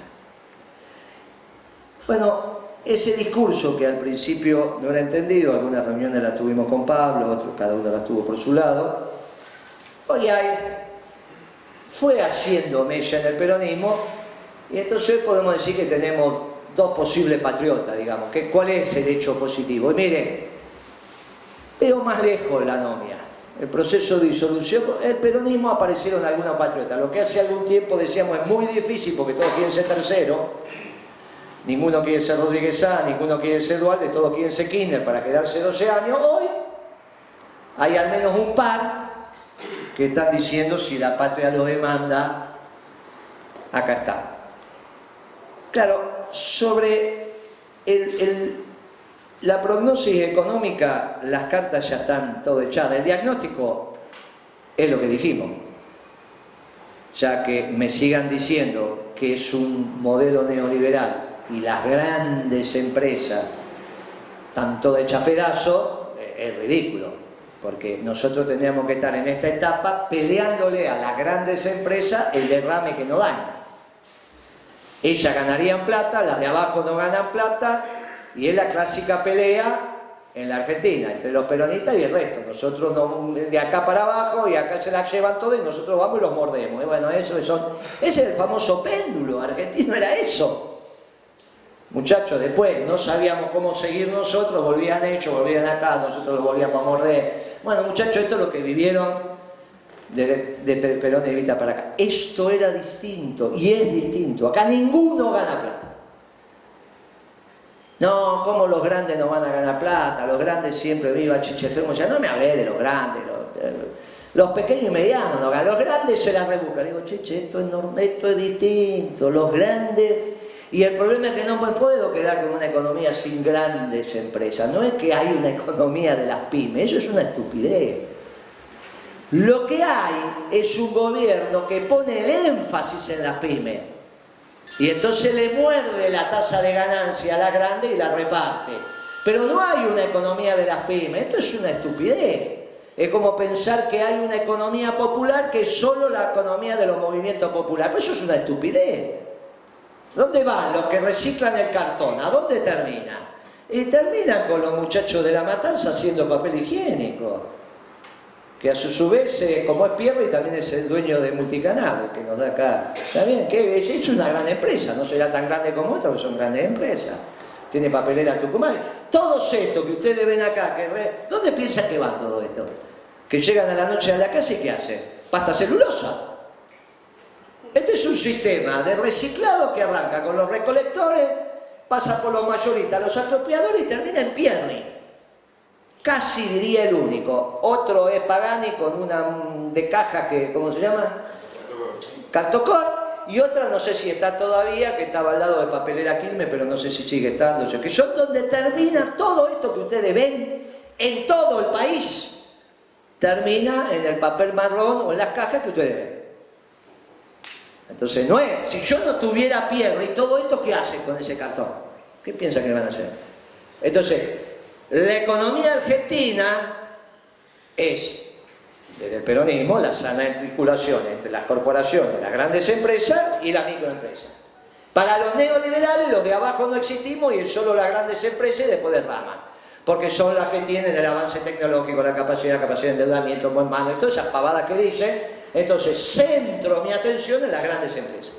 Bueno, ese discurso que al principio no era entendido, algunas reuniones las tuvimos con Pablo, otros cada uno las tuvo por su lado, hoy fue haciendo mella en el peronismo, y entonces podemos decir que tenemos dos posibles patriotas, digamos. ¿Cuál es el hecho positivo? Y mire, veo más lejos la anomia, el proceso de disolución. El peronismo aparecieron algunos patriotas, lo que hace algún tiempo decíamos es muy difícil porque todos quieren ser tercero, ninguno quiere ser Rodríguez Sá, ninguno quiere ser Duarte, todos quieren ser Kirchner para quedarse 12 años. Hoy hay al menos un par que están diciendo, si la patria lo demanda, acá está. Claro, sobre la prognosis económica, las cartas ya están todo echadas. El diagnóstico es lo que dijimos. Ya que me sigan diciendo que es un modelo neoliberal y las grandes empresas están todas hechas pedazos, es ridículo. Porque nosotros tendríamos que estar en esta etapa peleándole a las grandes empresas el derrame que no dan. Ellas ganarían plata, las de abajo no ganan plata, y es la clásica pelea en la Argentina, entre los peronistas y el resto. Nosotros no, de acá para abajo, y acá se la llevan todo, y nosotros vamos y los mordemos. Y bueno, ese es el famoso péndulo argentino, era eso. Muchachos, después no sabíamos cómo seguir nosotros, volvían ellos, volvían acá, nosotros los volvíamos a morder. Bueno, muchachos, esto es lo que vivieron de Perón y Evita para acá. Esto era distinto, y es distinto. Acá ninguno gana plata. No, ¿cómo los grandes no van a ganar plata? Los grandes siempre viva chichetemos. Ya no me hablé de los grandes, los pequeños y medianos no ganan. Los grandes se la rebuscan. Digo, esto es distinto. Los grandes... Y el problema es que no me puedo quedar con una economía sin grandes empresas. No es que hay una economía de las pymes, eso es una estupidez. Lo que hay es un gobierno que pone el énfasis en las pymes, y entonces le muerde la tasa de ganancia a la grande y la reparte. Pero no hay una economía de las pymes, esto es una estupidez. Es como pensar que hay una economía popular que es solo la economía de los movimientos populares. Pues eso es una estupidez. ¿Dónde van los que reciclan el cartón? ¿A dónde terminan? Y terminan con los muchachos de La Matanza haciendo papel higiénico, que a su vez, como es Pierre, también es el dueño de Multicanal, que nos da acá. Está bien, que es una gran empresa, no será tan grande como otras, pero son grandes empresas. Tiene papelera Tucumán. Todos estos que ustedes ven acá, ¿dónde piensan que va todo esto? Que llegan a la noche a la casa y ¿qué hacen? Pasta celulosa. Este es un sistema de reciclado que arranca con los recolectores, pasa por los mayoristas, los apropiadores y termina en Pierri. Casi diría el único. Otro es Pagani con una de caja que, ¿cómo se llama? Cartocor. Y otra no sé si está todavía, que estaba al lado de Papelera Quilmes, pero no sé si sigue estando. O sea, que son donde termina todo esto que ustedes ven en todo el país. Termina en el papel marrón o en las cajas que ustedes ven. Entonces no es, si yo no tuviera Pierri, todo esto, ¿qué hacen con ese cartón? ¿Qué piensan que van a hacer? Entonces, la economía argentina es, desde el peronismo, la sana circulación entre las corporaciones, las grandes empresas y las microempresas. Para los neoliberales, los de abajo no existimos y es solo las grandes empresas y después derraman. Porque son las que tienen el avance tecnológico, la capacidad de endeudamiento, buen mano y todas esas pavadas que dicen. Entonces, centro mi atención en las grandes empresas.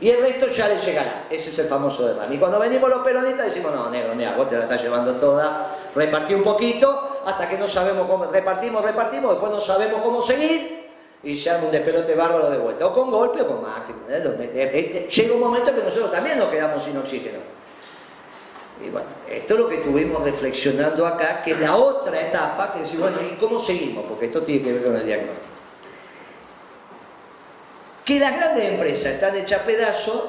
Y el resto ya les llegará. Ese es el famoso derrame. Y cuando venimos los peronistas decimos, no, negro, mira, vos te la estás llevando toda, repartí un poquito, hasta que no sabemos cómo, repartimos, después no sabemos cómo seguir, y se arma un despelote bárbaro de vuelta. O con golpe o con máquina. Llega un momento que nosotros también nos quedamos sin oxígeno. Y bueno, esto es lo que estuvimos reflexionando acá, que es la otra etapa, que decir, bueno, ¿y cómo seguimos? Porque esto tiene que ver con el diagnóstico. Que las grandes empresas están hechas pedazos,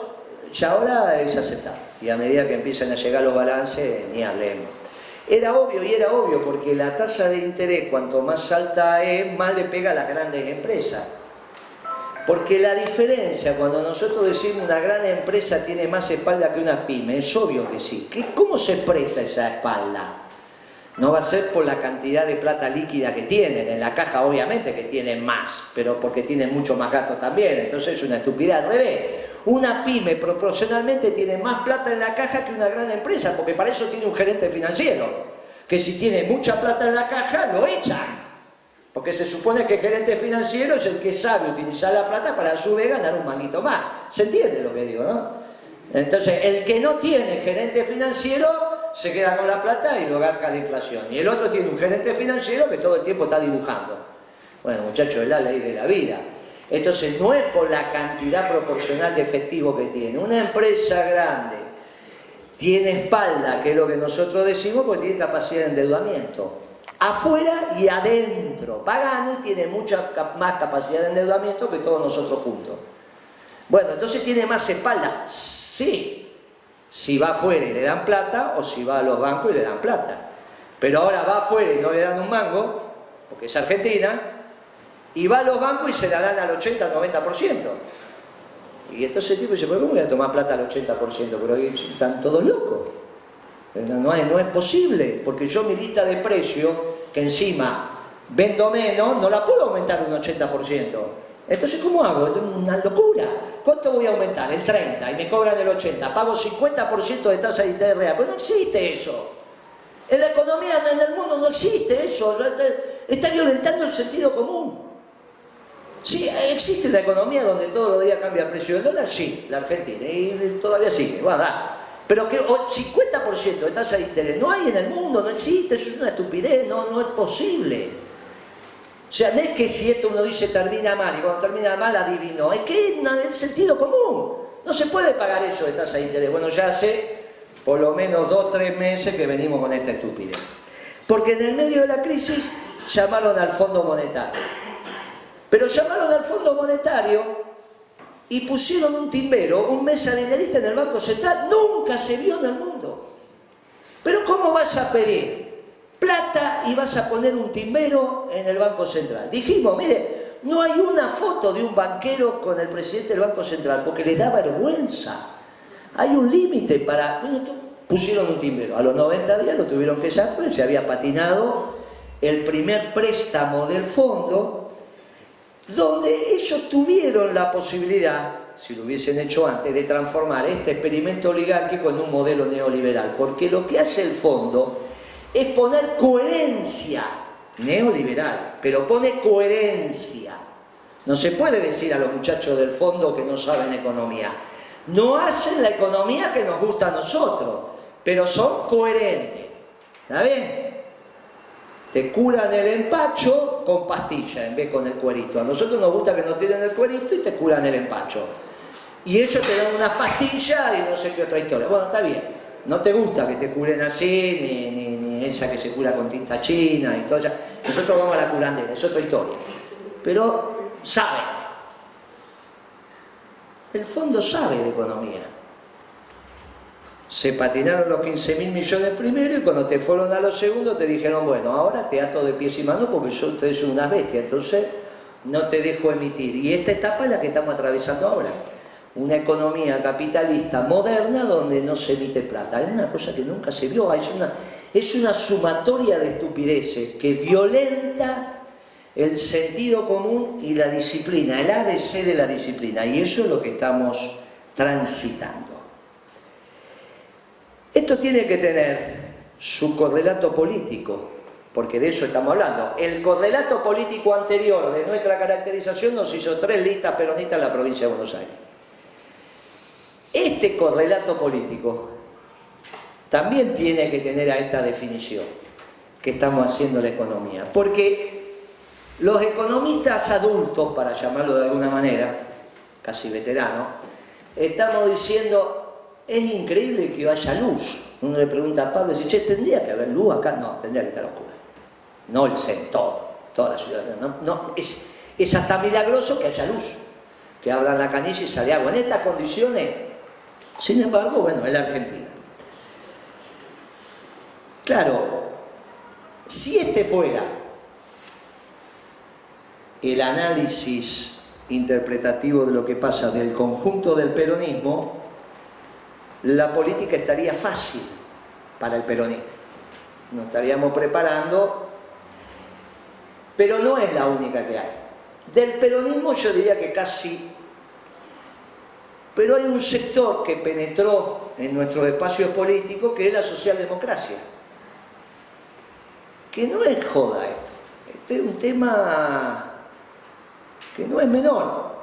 ya ahora es aceptable. Y a medida que empiezan a llegar los balances, ni hablemos. Era obvio, porque la tasa de interés, cuanto más alta es, más le pega a las grandes empresas. Porque la diferencia, cuando nosotros decimos una gran empresa tiene más espalda que una pyme, es obvio que sí. ¿Cómo se expresa esa espalda? No va a ser por la cantidad de plata líquida que tienen. En la caja obviamente que tienen más, pero porque tienen mucho más gastos también. Entonces es una estupidez al revés. Una pyme proporcionalmente tiene más plata en la caja que una gran empresa, porque para eso tiene un gerente financiero, que si tiene mucha plata en la caja, lo echan. Porque se supone que el gerente financiero es el que sabe utilizar la plata para a su vez ganar un manguito más. ¿Se entiende lo que digo, no? Entonces, el que no tiene gerente financiero se queda con la plata y lo garca la inflación. Y el otro tiene un gerente financiero que todo el tiempo está dibujando. Bueno, muchachos, es la ley de la vida. Entonces, no es por la cantidad proporcional de efectivo que tiene. Una empresa grande tiene espalda, que es lo que nosotros decimos, porque tiene capacidad de endeudamiento. Afuera y adentro. Pagani tiene mucha más capacidad de endeudamiento que todos nosotros juntos. Bueno, entonces tiene más espalda. Sí, si va afuera y le dan plata, o si va a los bancos y le dan plata. Pero ahora va afuera y no le dan un mango, porque es Argentina, y va a los bancos y se la dan al 80-90%. Y entonces el tipo dice, ¿pero cómo voy a tomar plata al 80%? Pero están todos locos. No es posible, porque yo mi lista de precios, que encima vendo menos, no la puedo aumentar un 80%. Entonces, ¿cómo hago? Es una locura. ¿Cuánto voy a aumentar? El 30% y me cobran el 80%. Pago 50% de tasa de interés real. Pues no existe eso. En la economía, en el mundo no existe eso. Está violentando el sentido común. Sí, existe la economía donde todos los días cambia el precio del dólar, sí, la Argentina, y todavía sigue, va a dar. Pero que 50% de tasa de interés no hay en el mundo, no existe, eso es una estupidez, no es posible. O sea, no es que si esto uno dice termina mal y cuando termina mal adivino, es que es sentido común. No se puede pagar eso de tasa de interés. Bueno, ya hace por lo menos 2 o 3 meses que venimos con esta estupidez. Porque en el medio de la crisis llamaron al Fondo Monetario. Pero llamaron al Fondo Monetario y pusieron un timbero, un mesa dinerista en el Banco Central. Nunca se vio en el mundo. Pero ¿cómo vas a pedir plata y vas a poner un timbero en el Banco Central? Dijimos, mire, no hay una foto de un banquero con el presidente del Banco Central porque les da vergüenza. Hay un límite para... Bueno, pusieron un timbero. A los 90 días lo tuvieron que sacar, se había patinado el primer préstamo del fondo, donde ellos tuvieron la posibilidad, si lo hubiesen hecho antes, de transformar este experimento oligárquico en un modelo neoliberal. Porque lo que hace el fondo es poner coherencia neoliberal, pero pone coherencia. No se puede decir a los muchachos del fondo que no saben economía. No hacen la economía que nos gusta a nosotros, pero son coherentes. ¿Está bien? Te curan el empacho con pastilla en vez con el cuerito. A nosotros nos gusta que nos tiren el cuerito y te curan el empacho. y ellos te dan unas pastillas y no sé qué otra historia. Bueno, está bien, no te gusta que te curen así, ni esa que se cura con tinta china y todo eso. Nosotros vamos a la curandera, es otra historia. Pero sabe, el fondo sabe de economía. Se patinaron los 15.000 millones primero y cuando te fueron a los segundos te dijeron, bueno, ahora te ato de pies y manos porque ustedes son unas bestias, entonces no te dejo emitir. Y esta etapa es la que estamos atravesando ahora. Una economía capitalista moderna donde no se emite plata. Es una cosa que nunca se vio, es una sumatoria de estupideces que violenta el sentido común y la disciplina, el ABC de la disciplina, y eso es lo que estamos transitando. Esto tiene que tener su correlato político, porque de eso estamos hablando. El correlato político anterior de nuestra caracterización nos hizo 3 listas peronistas en la provincia de Buenos Aires. Este correlato político también tiene que tener a esta definición que estamos haciendo la economía, porque los economistas adultos, para llamarlo de alguna manera, casi veteranos, estamos diciendo, es increíble que vaya luz. Uno le pregunta a Pablo, dice, che, ¿tendría que haber luz acá? No, tendría que estar oscura. No el centro, toda la ciudad. No, es hasta milagroso que haya luz, que abran la canilla y sale agua. En estas condiciones, sin embargo, bueno, es la Argentina. Claro, si este fuera el análisis interpretativo de lo que pasa del conjunto del peronismo, la política estaría fácil para el peronismo. Nos estaríamos preparando, pero no es la única que hay. Del peronismo yo diría que casi, pero hay un sector que penetró en nuestros espacios políticos que es la socialdemocracia. Que no es joda esto. Este es un tema que no es menor,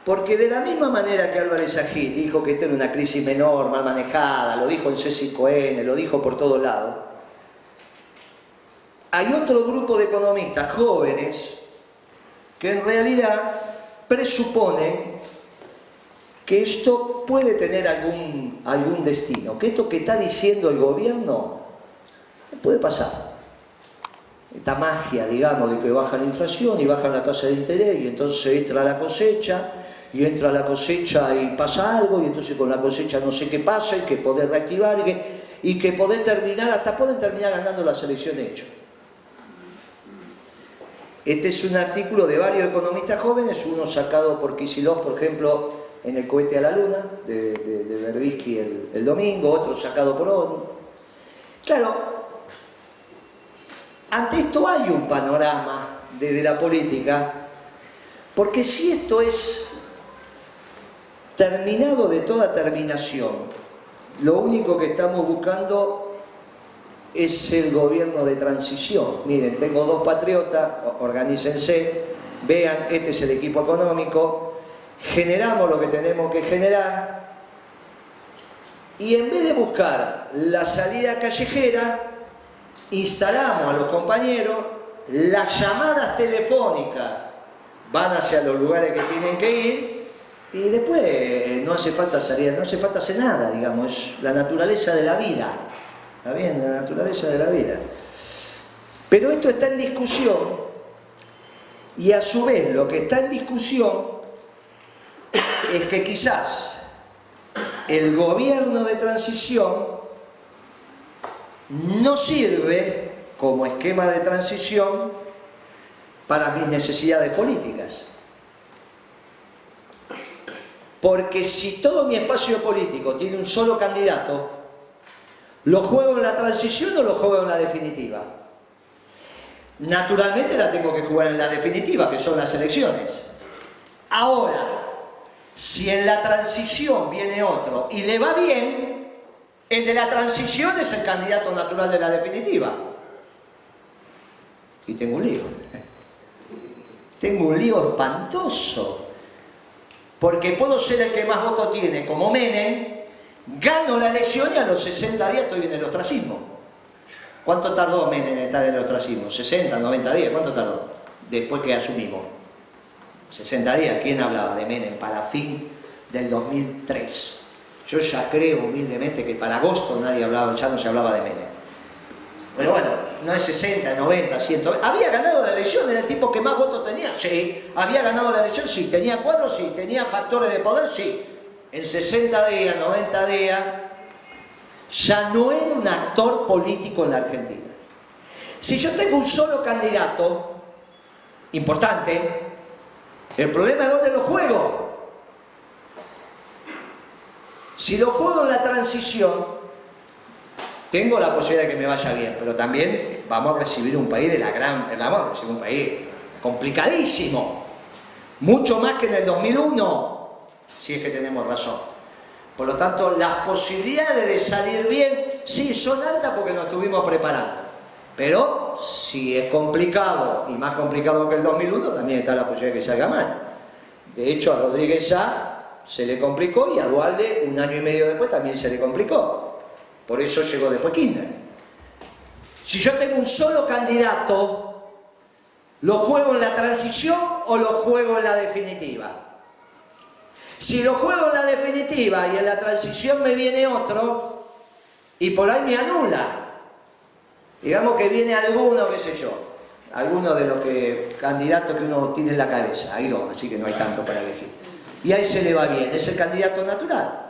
porque de la misma manera que Álvarez Agil dijo que esta era una crisis menor, mal manejada, lo dijo en C5N, lo dijo por todos lados, hay otro grupo de economistas jóvenes que en realidad presuponen que esto puede tener algún destino, que esto que está diciendo el gobierno puede pasar. Esta magia, digamos, de que baja la inflación y baja la tasa de interés y entonces entra la cosecha y pasa algo y entonces con la cosecha no sé qué pasa y que poder reactivar y que poder terminar, hasta pueden terminar ganando las elecciones hechas. Este es un artículo de varios economistas jóvenes, uno sacado por Kicillof, por ejemplo, en el cohete a la luna, de Berbisky el domingo, otro sacado por ONU. Claro, ante esto hay un panorama desde la política, porque si esto es terminado de toda terminación, lo único que estamos buscando es el gobierno de transición. Miren, tengo 2 patriotas, organícense, vean, este es el equipo económico, generamos lo que tenemos que generar y en vez de buscar la salida callejera, instalamos a los compañeros, las llamadas telefónicas van hacia los lugares que tienen que ir y después no hace falta salir, no hace falta hacer nada, digamos, es la naturaleza de la vida, ¿está bien? La naturaleza de la vida. Pero esto está en discusión y a su vez lo que está en discusión es que quizás el gobierno de transición no sirve como esquema de transición para mis necesidades políticas. Porque si todo mi espacio político tiene un solo candidato, ¿lo juego en la transición o lo juego en la definitiva? Naturalmente la tengo que jugar en la definitiva, que son las elecciones. Ahora, si en la transición viene otro y le va bien, el de la transición es el candidato natural de la definitiva. Y tengo un lío. Tengo un lío espantoso. Porque puedo ser el que más votos tiene, como Menem, gano la elección y a los 60 días estoy en el ostracismo. ¿Cuánto tardó Menem en estar en el ostracismo? ¿60, 90 días? ¿Cuánto tardó? Después que asumimos. 60 días, ¿quién hablaba de Menem para fin del 2003? Yo ya creo humildemente que para agosto nadie hablaba, ya no se hablaba de Menem. Pero bueno, no es 60, 90, 100. ¿Había ganado la elección? ¿Era el tipo que más votos tenía? Sí. ¿Había ganado la elección? Sí. ¿Tenía cuadros? Sí. ¿Tenía factores de poder? Sí. En 60 días, 90 días, ya no era un actor político en la Argentina. Si yo tengo un solo candidato importante, el problema es dónde lo juego. Si lo juego en la transición, tengo la posibilidad de que me vaya bien, pero también vamos a recibir un país de la gran... Vamos a recibir un país complicadísimo, mucho más que en el 2001, si es que tenemos razón. Por lo tanto, las posibilidades de salir bien, sí, son altas porque nos estuvimos preparando. Pero si es complicado, y más complicado que el 2001, también está la posibilidad de que salga mal. De hecho, a Rodríguez Sá se le complicó y a Duhalde, un año y medio después, también se le complicó. Por eso llegó después Kirchner. Si yo tengo un solo candidato, ¿lo juego en la transición o lo juego en la definitiva? Si lo juego en la definitiva y en la transición me viene otro, y por ahí me anula. Digamos que viene alguno, qué sé yo, alguno de los candidatos que uno tiene en la cabeza. Hay dos, así que no hay tanto para elegir. Y ahí se le va bien, es el candidato natural.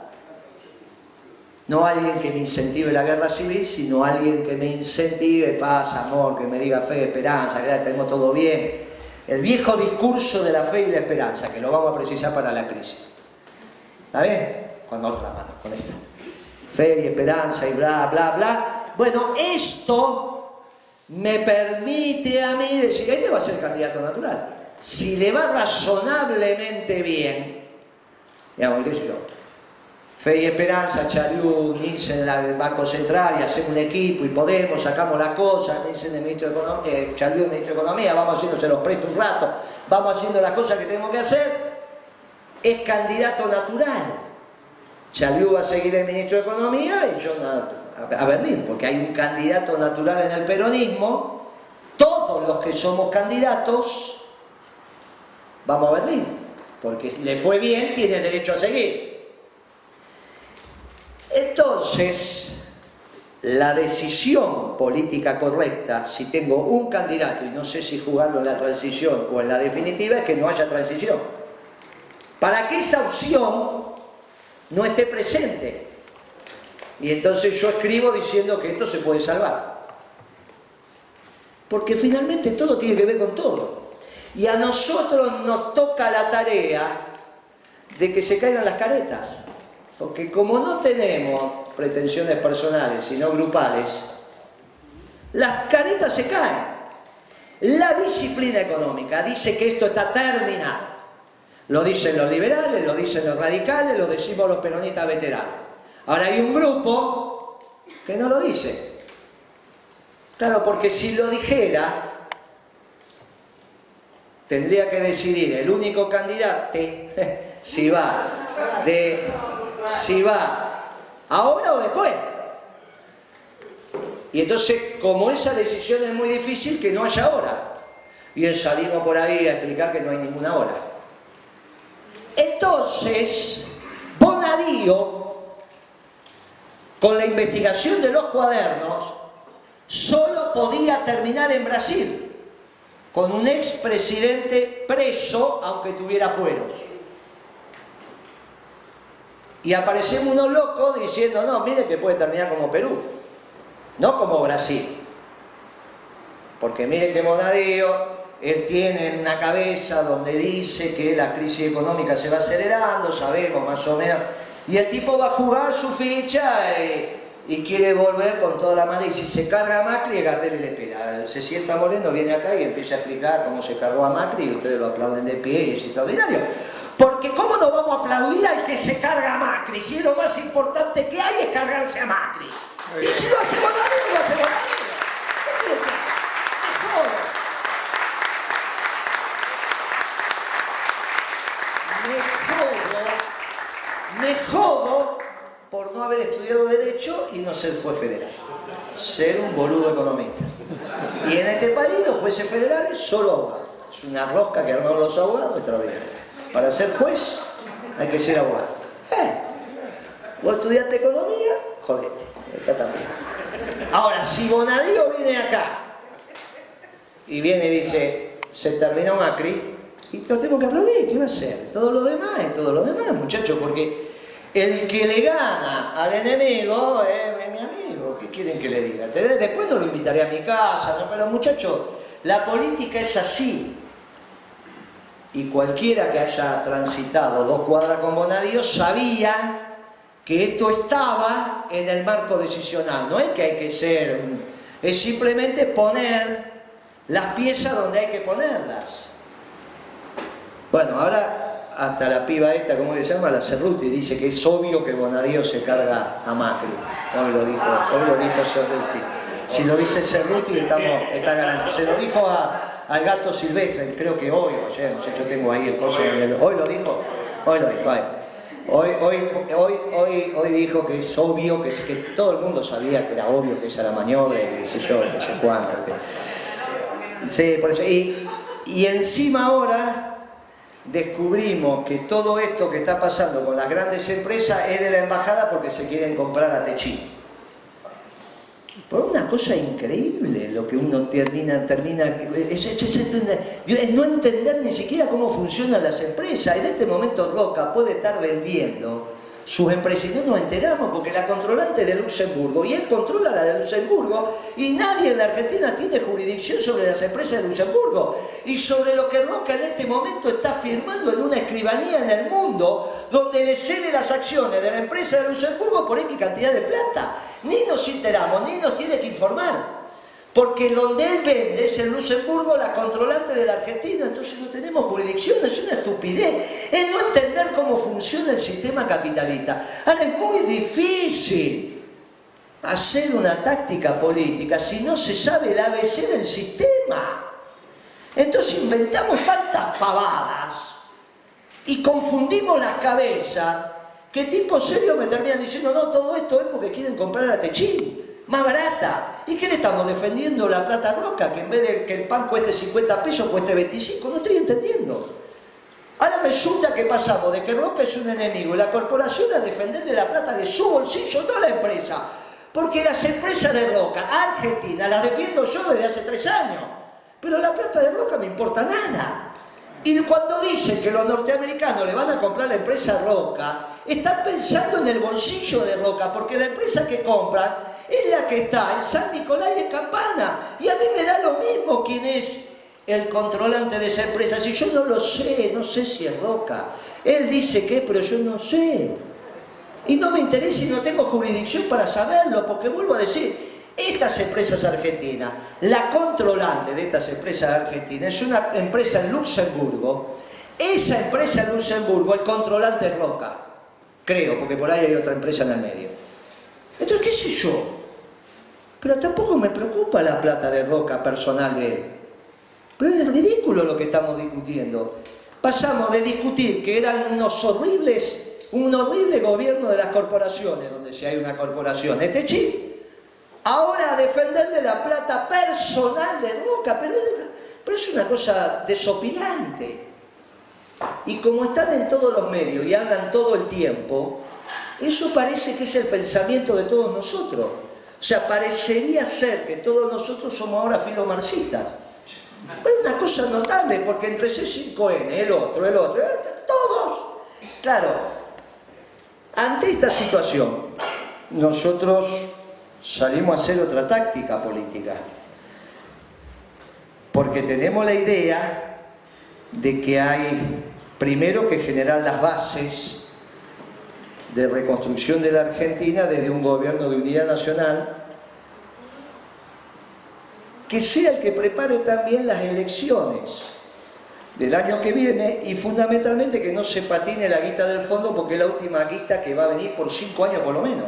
No alguien que me incentive la guerra civil, sino alguien que me incentive paz, amor, que me diga fe, esperanza, que ya tenemos todo bien. El viejo discurso de la fe y la esperanza, que lo vamos a precisar para la crisis. ¿Está bien? Con otra mano, con esta. Fe y esperanza y bla, bla, bla. Bueno, esto me permite a mí decir, este va a ser candidato natural. Si le va razonablemente bien, digamos, qué sé yo, Fe y Esperanza, Chariú, Nielsen del Banco Central, y hacemos un equipo y Podemos, sacamos la cosa, Nielsen el ministro de Economía, Chariú el ministro de Economía, vamos haciendo, se los presto un rato, vamos haciendo las cosas que tenemos que hacer, es candidato natural. Chariú va a seguir el ministro de Economía y yo a Berlín, porque hay un candidato natural en el peronismo, todos los que somos candidatos vamos a Berlín, porque le fue bien, tiene derecho a seguir. Entonces, la decisión política correcta, si tengo un candidato y no sé si jugarlo en la transición o en la definitiva, es que no haya transición. Para que esa opción no esté presente. Y entonces yo escribo diciendo que esto se puede salvar. Porque finalmente todo tiene que ver con todo. Y a nosotros nos toca la tarea de que se caigan las caretas. Porque como no tenemos pretensiones personales, sino grupales, las caretas se caen. La disciplina económica dice que esto está terminado. Lo dicen los liberales, lo dicen los radicales, lo decimos los peronistas veteranos. Ahora hay un grupo que no lo dice. Claro, porque si lo dijera, tendría que decidir el único candidato si va ahora o después. Y entonces, como esa decisión es muy difícil, que no haya hora. Y salimos por ahí a explicar que no hay ninguna hora. Entonces, Bonadío, con la investigación de los cuadernos, solo podía terminar en Brasil, con un expresidente preso, aunque tuviera fueros. Y aparecemos unos locos diciendo, no, mire que puede terminar como Perú, no como Brasil. Porque mire que Bonadío, él tiene una cabeza donde dice que la crisis económica se va acelerando, sabemos más o menos, y el tipo va a jugar su ficha y quiere volver con toda la mano, y si se carga a Macri, Gardel le espera. Se sienta Moreno, viene acá y empieza a explicar cómo se cargó a Macri, y ustedes lo aplauden de pie y es extraordinario. Porque ¿cómo no vamos a aplaudir al que se carga a Macri? Si lo más importante que hay es cargarse a Macri. Y si lo hace Bonadío, lo hace Bonadío. Me jodo por no haber estudiado Derecho y no ser juez federal. Ser un boludo economista. Y en este país los jueces federales solo abogados. Es una rosca que armaron los abogados extraordinaria. Para ser juez hay que ser abogado. Vos estudiaste economía, jodete, está también. Ahora, si Bonadío viene acá y viene y dice, se terminó Macri, y lo tengo que aplaudir, ¿qué va a hacer? Todo lo demás es todo lo demás, muchachos, porque el que le gana al enemigo es mi amigo. ¿Qué quieren que le diga? Después no lo invitaré a mi casa, ¿no? Pero muchachos, la política es así. Y cualquiera que haya transitado 2 cuadras con Bonadío sabía que esto estaba en el marco decisional. No es que hay que ser, es simplemente poner las piezas donde hay que ponerlas. Bueno, ahora hasta la piba esta, ¿cómo se llama? La Cerruti, dice que es obvio que Bonadío se carga a Macri. Hoy lo dijo Cerruti. Si lo dice Cerruti, está garantizado. Se lo dijo al Gato Silvestre, creo que hoy, no sé, yo tengo ahí el coso. Hoy lo dijo. Hoy dijo que es obvio, que todo el mundo sabía que era obvio que esa era la maniobra, y qué sé yo, qué sé cuánto. Sí, por eso. Y encima ahora descubrimos que todo esto que está pasando con las grandes empresas es de la embajada porque se quieren comprar a Techín. Por una cosa increíble lo que uno termina es no entender ni siquiera cómo funcionan las empresas. En este momento Roca puede estar vendiendo sus empresas y no nos enteramos porque la controlante es de Luxemburgo y él controla la de Luxemburgo y nadie en la Argentina tiene jurisdicción sobre las empresas de Luxemburgo y sobre lo que Roca en este momento está firmando en una escribanía en el mundo donde le cede las acciones de la empresa de Luxemburgo por X cantidad de plata. Ni nos enteramos, ni nos tiene que informar. Porque donde él vende es en Luxemburgo, la controlante de la Argentina, entonces no tenemos jurisdicción, es una estupidez. Es no entender cómo funciona el sistema capitalista. Ahora es muy difícil hacer una táctica política si no se sabe el ABC del sistema. Entonces inventamos tantas pavadas y confundimos las cabezas que tipos serios me terminan diciendo no, todo esto es porque quieren comprar a Techín. Más barata. ¿Y qué le estamos defendiendo la plata Roca? Que en vez de que el pan cueste 50 pesos, cueste 25. No estoy entendiendo. Ahora resulta que pasamos de que Roca es un enemigo y la corporación a defenderle la plata de su bolsillo, no la empresa. Porque las empresas de Roca, Argentina, las defiendo yo desde hace 3 años. Pero la plata de Roca me importa nada. Y cuando dicen que los norteamericanos le van a comprar la empresa Roca, están pensando en el bolsillo de Roca, porque la empresa que compran es la que está en San Nicolás y en Campana. Y a mí me da lo mismo quién es el controlante de esa empresa. Si yo no lo sé, no sé si es Roca. Él dice que, pero yo no sé. Y no me interesa y no tengo jurisdicción para saberlo, porque vuelvo a decir, estas empresas argentinas, la controlante de estas empresas argentinas es una empresa en Luxemburgo. Esa empresa en Luxemburgo, el controlante es Roca. Creo, porque por ahí hay otra empresa en el medio. Entonces, ¿qué sé yo? Pero tampoco me preocupa la plata de Roca personal de él. Pero es ridículo lo que estamos discutiendo. Pasamos de discutir que eran un horrible gobierno de las corporaciones, donde si hay una corporación, Techín, ahora a defenderle la plata personal de Roca. Pero es una cosa desopilante. Y como están en todos los medios y hablan todo el tiempo, eso parece que es el pensamiento de todos nosotros. O sea, parecería ser que todos nosotros somos ahora filomarxistas. Es una cosa notable, porque entre C5N, el otro, todos. Claro, ante esta situación, nosotros salimos a hacer otra táctica política. Porque tenemos la idea de que hay, primero, que generar las bases de reconstrucción de la Argentina desde un gobierno de unidad nacional que sea el que prepare también las elecciones del año que viene y fundamentalmente que no se patine la guita del fondo porque es la última guita que va a venir por 5 años por lo menos.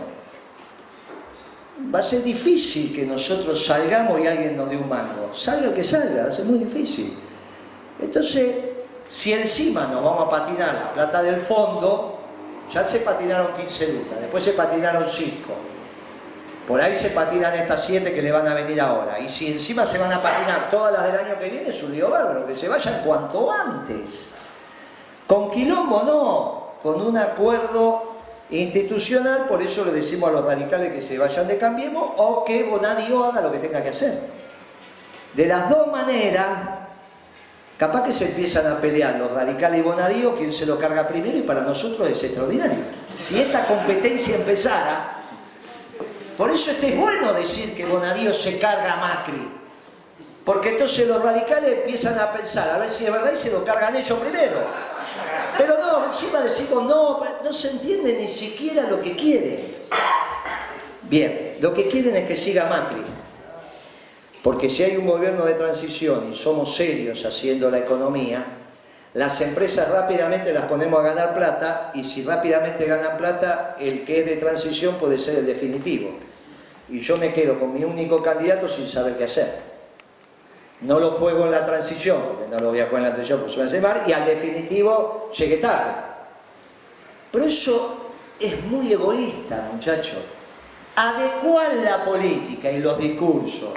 Va a ser difícil que nosotros salgamos y alguien nos dé un mango. Salga el que salga, va a ser muy difícil. Entonces, si encima nos vamos a patinar la plata del fondo, ya se patinaron 15 lucas, después se patinaron 5. Por ahí se patinan estas 7 que le van a venir ahora. Y si encima se van a patinar todas las del año que viene, es un lío bárbaro, que se vayan cuanto antes. Con quilombo no, con un acuerdo institucional, por eso le decimos a los radicales que se vayan de Cambiemos o que Bonadio haga lo que tenga que hacer. De las dos maneras, capaz que se empiezan a pelear los radicales y Bonadio, quién se lo carga primero, y para nosotros es extraordinario. Si esta competencia empezara... Por eso es bueno decir que Bonadio se carga a Macri. Porque entonces los radicales empiezan a pensar, a ver si es verdad, y se lo cargan ellos primero. Pero no, encima decimos, no se entiende ni siquiera lo que quieren. Bien, lo que quieren es que siga Macri. Porque si hay un gobierno de transición y somos serios haciendo la economía, las empresas rápidamente las ponemos a ganar plata, y si rápidamente ganan plata, el que es de transición puede ser el definitivo. Y yo me quedo con mi único candidato sin saber qué hacer. No lo juego en la transición, porque no lo voy a jugar en la transición, porque se va a llamar, y al definitivo llegué tarde. Pero eso es muy egoísta, muchachos. Adecuar la política y los discursos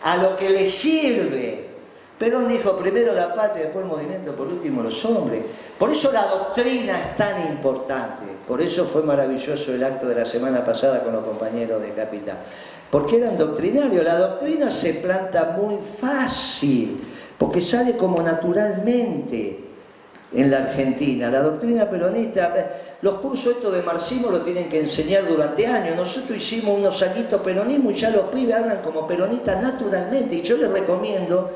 a lo que les sirve. Perón dijo primero la patria, después el movimiento, por último los hombres. Por eso la doctrina es tan importante. Por eso fue maravilloso el acto de la semana pasada con los compañeros de Capital. Porque eran doctrinarios. La doctrina se planta muy fácil, porque sale como naturalmente en la Argentina. La doctrina peronista, los cursos estos de marxismo lo tienen que enseñar durante años. Nosotros hicimos unos añitos peronismo y ya los pibes hablan como peronistas naturalmente. Y yo les recomiendo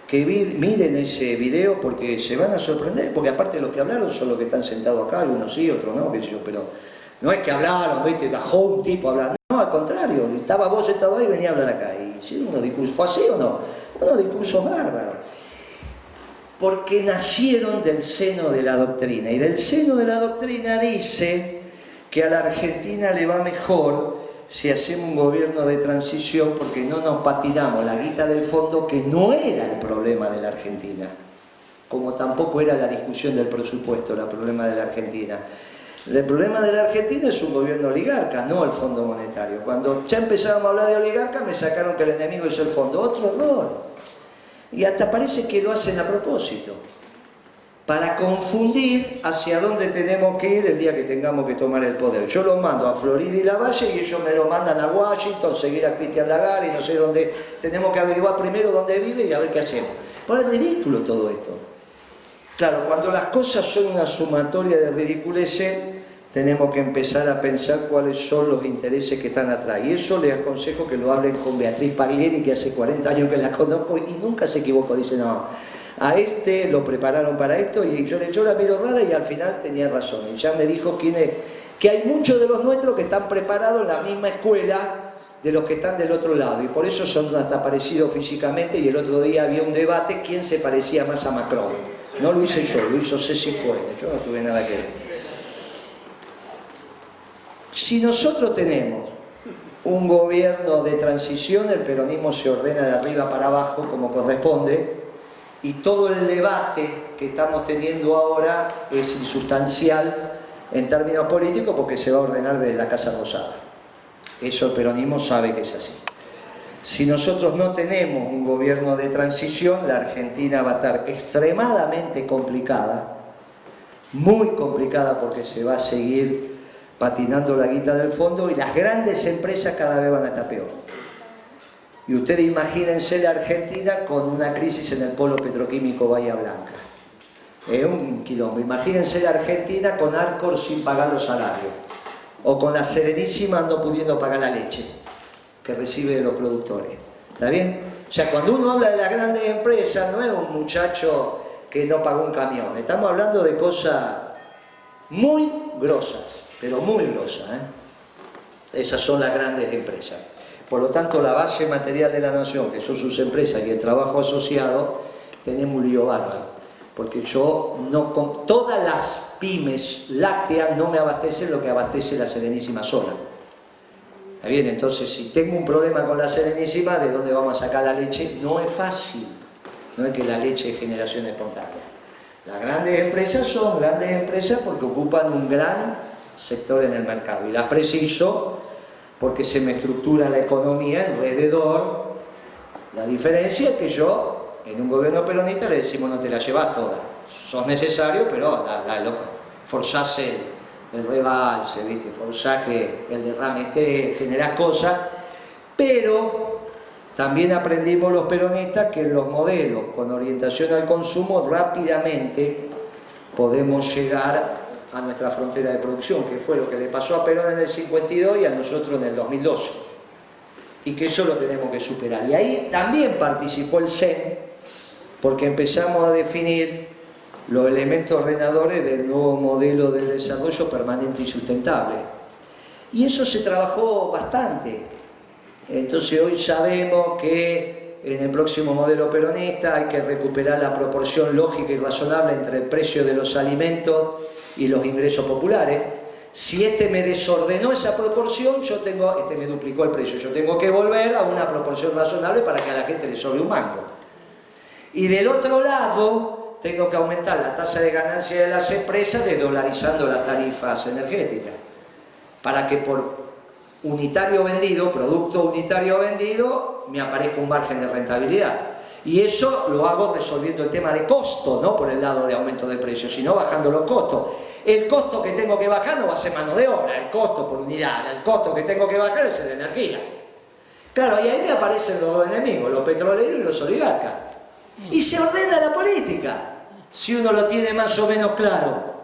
que miren ese video, porque se van a sorprender, porque aparte los que hablaron son los que están sentados acá, algunos sí, otros no, qué sé yo, pero no es que hablaron, ¿viste? Bajó un tipo a hablar, no, al contrario, estaba vos sentado ahí y venía a hablar acá, y hicieron unos discursos, ¿fue así o no? Unos discursos bárbaros, porque nacieron del seno de la doctrina, y del seno de la doctrina dice que a la Argentina le va mejor si hacemos un gobierno de transición, porque no nos patinamos la guita del fondo, que no era el problema de la Argentina, como tampoco era la discusión del presupuesto el problema de la Argentina. El problema de la Argentina es un gobierno oligarca, no el Fondo Monetario. Cuando ya empezábamos a hablar de oligarca, me sacaron que el enemigo es el fondo. Otro error. Y hasta parece que lo hacen a propósito, para confundir hacia dónde tenemos que ir el día que tengamos que tomar el poder. Yo lo mando a Florida y Lavalle, y ellos me lo mandan a Washington, seguir a Cristian Lagarde, y no sé dónde. Tenemos que averiguar primero dónde vive y a ver qué hacemos. Pero es ridículo todo esto. Claro, cuando las cosas son una sumatoria de ridiculeces, tenemos que empezar a pensar cuáles son los intereses que están atrás. Y eso les aconsejo que lo hablen con Beatriz Paglieri, que hace 40 años que la conozco y nunca se equivocó. Dice, no, a este lo prepararon para esto, y yo la miro rara, y al final tenía razón. Y ya me dijo que hay muchos de los nuestros que están preparados en la misma escuela de los que están del otro lado, y por eso son hasta parecidos físicamente. Y el otro día había un debate, quién se parecía más a Macron. No lo hice yo, lo hizo Ceci Cohen, yo no tuve nada que ver. Si nosotros tenemos un gobierno de transición, el peronismo se ordena de arriba para abajo como corresponde, y todo el debate que estamos teniendo ahora es insustancial en términos políticos, porque se va a ordenar desde la Casa Rosada. Eso el peronismo sabe que es así. Si nosotros no tenemos un gobierno de transición, la Argentina va a estar extremadamente complicada, muy complicada, porque se va a seguir patinando la guita del fondo, y las grandes empresas cada vez van a estar peor. Y ustedes imagínense la Argentina con una crisis en el polo petroquímico Bahía Blanca. Es un quilombo. Imagínense la Argentina con Arcor sin pagar los salarios, o con la Serenísima no pudiendo pagar la leche que recibe de los productores. ¿Está bien? O sea, cuando uno habla de las grandes empresas, no es un muchacho que no pagó un camión. Estamos hablando de cosas muy grosas, pero muy grosas, ¿eh? Esas son las grandes empresas. Por lo tanto, la base material de la nación, que son sus empresas y el trabajo asociado, tenemos un lío bárbaro. Porque yo, no, con todas las pymes lácteas, no me abastecen lo que abastece la Serenísima sola. ¿Está bien? Entonces, si tengo un problema con la Serenísima, ¿de dónde vamos a sacar la leche? No es fácil. No es que la leche es generación espontánea. Las grandes empresas son grandes empresas porque ocupan un gran sector en el mercado. Y las preciso porque se me estructura la economía alrededor. La diferencia es que yo, en un gobierno peronista, le decimos no te la llevas toda, sos necesario, pero forzás el rebalse, ¿viste? Forzás que el derrame esté, generás cosas, pero también aprendimos los peronistas que en los modelos con orientación al consumo rápidamente podemos llegar a nuestra frontera de producción, que fue lo que le pasó a Perón en el 52 y a nosotros en el 2012, y que eso lo tenemos que superar. Y ahí también participó el CEN, porque empezamos a definir los elementos ordenadores del nuevo modelo de desarrollo permanente y sustentable, y eso se trabajó bastante. Entonces hoy sabemos que en el próximo modelo peronista hay que recuperar la proporción lógica y razonable entre el precio de los alimentos y los ingresos populares. Si este me desordenó esa proporción, este me duplicó el precio, yo tengo que volver a una proporción razonable para que a la gente le sobre un mango. Y del otro lado, tengo que aumentar la tasa de ganancia de las empresas desdolarizando las tarifas energéticas, para que por unitario vendido, producto unitario vendido, me aparezca un margen de rentabilidad. Y eso lo hago resolviendo el tema de costo, no por el lado de aumento de precios, sino bajando los costos. El costo que tengo que bajar no va a ser mano de obra, el costo por unidad, el costo que tengo que bajar es el de energía. Claro, y ahí me aparecen los dos enemigos, los petroleros y los oligarcas. Y se ordena la política, si uno lo tiene más o menos claro.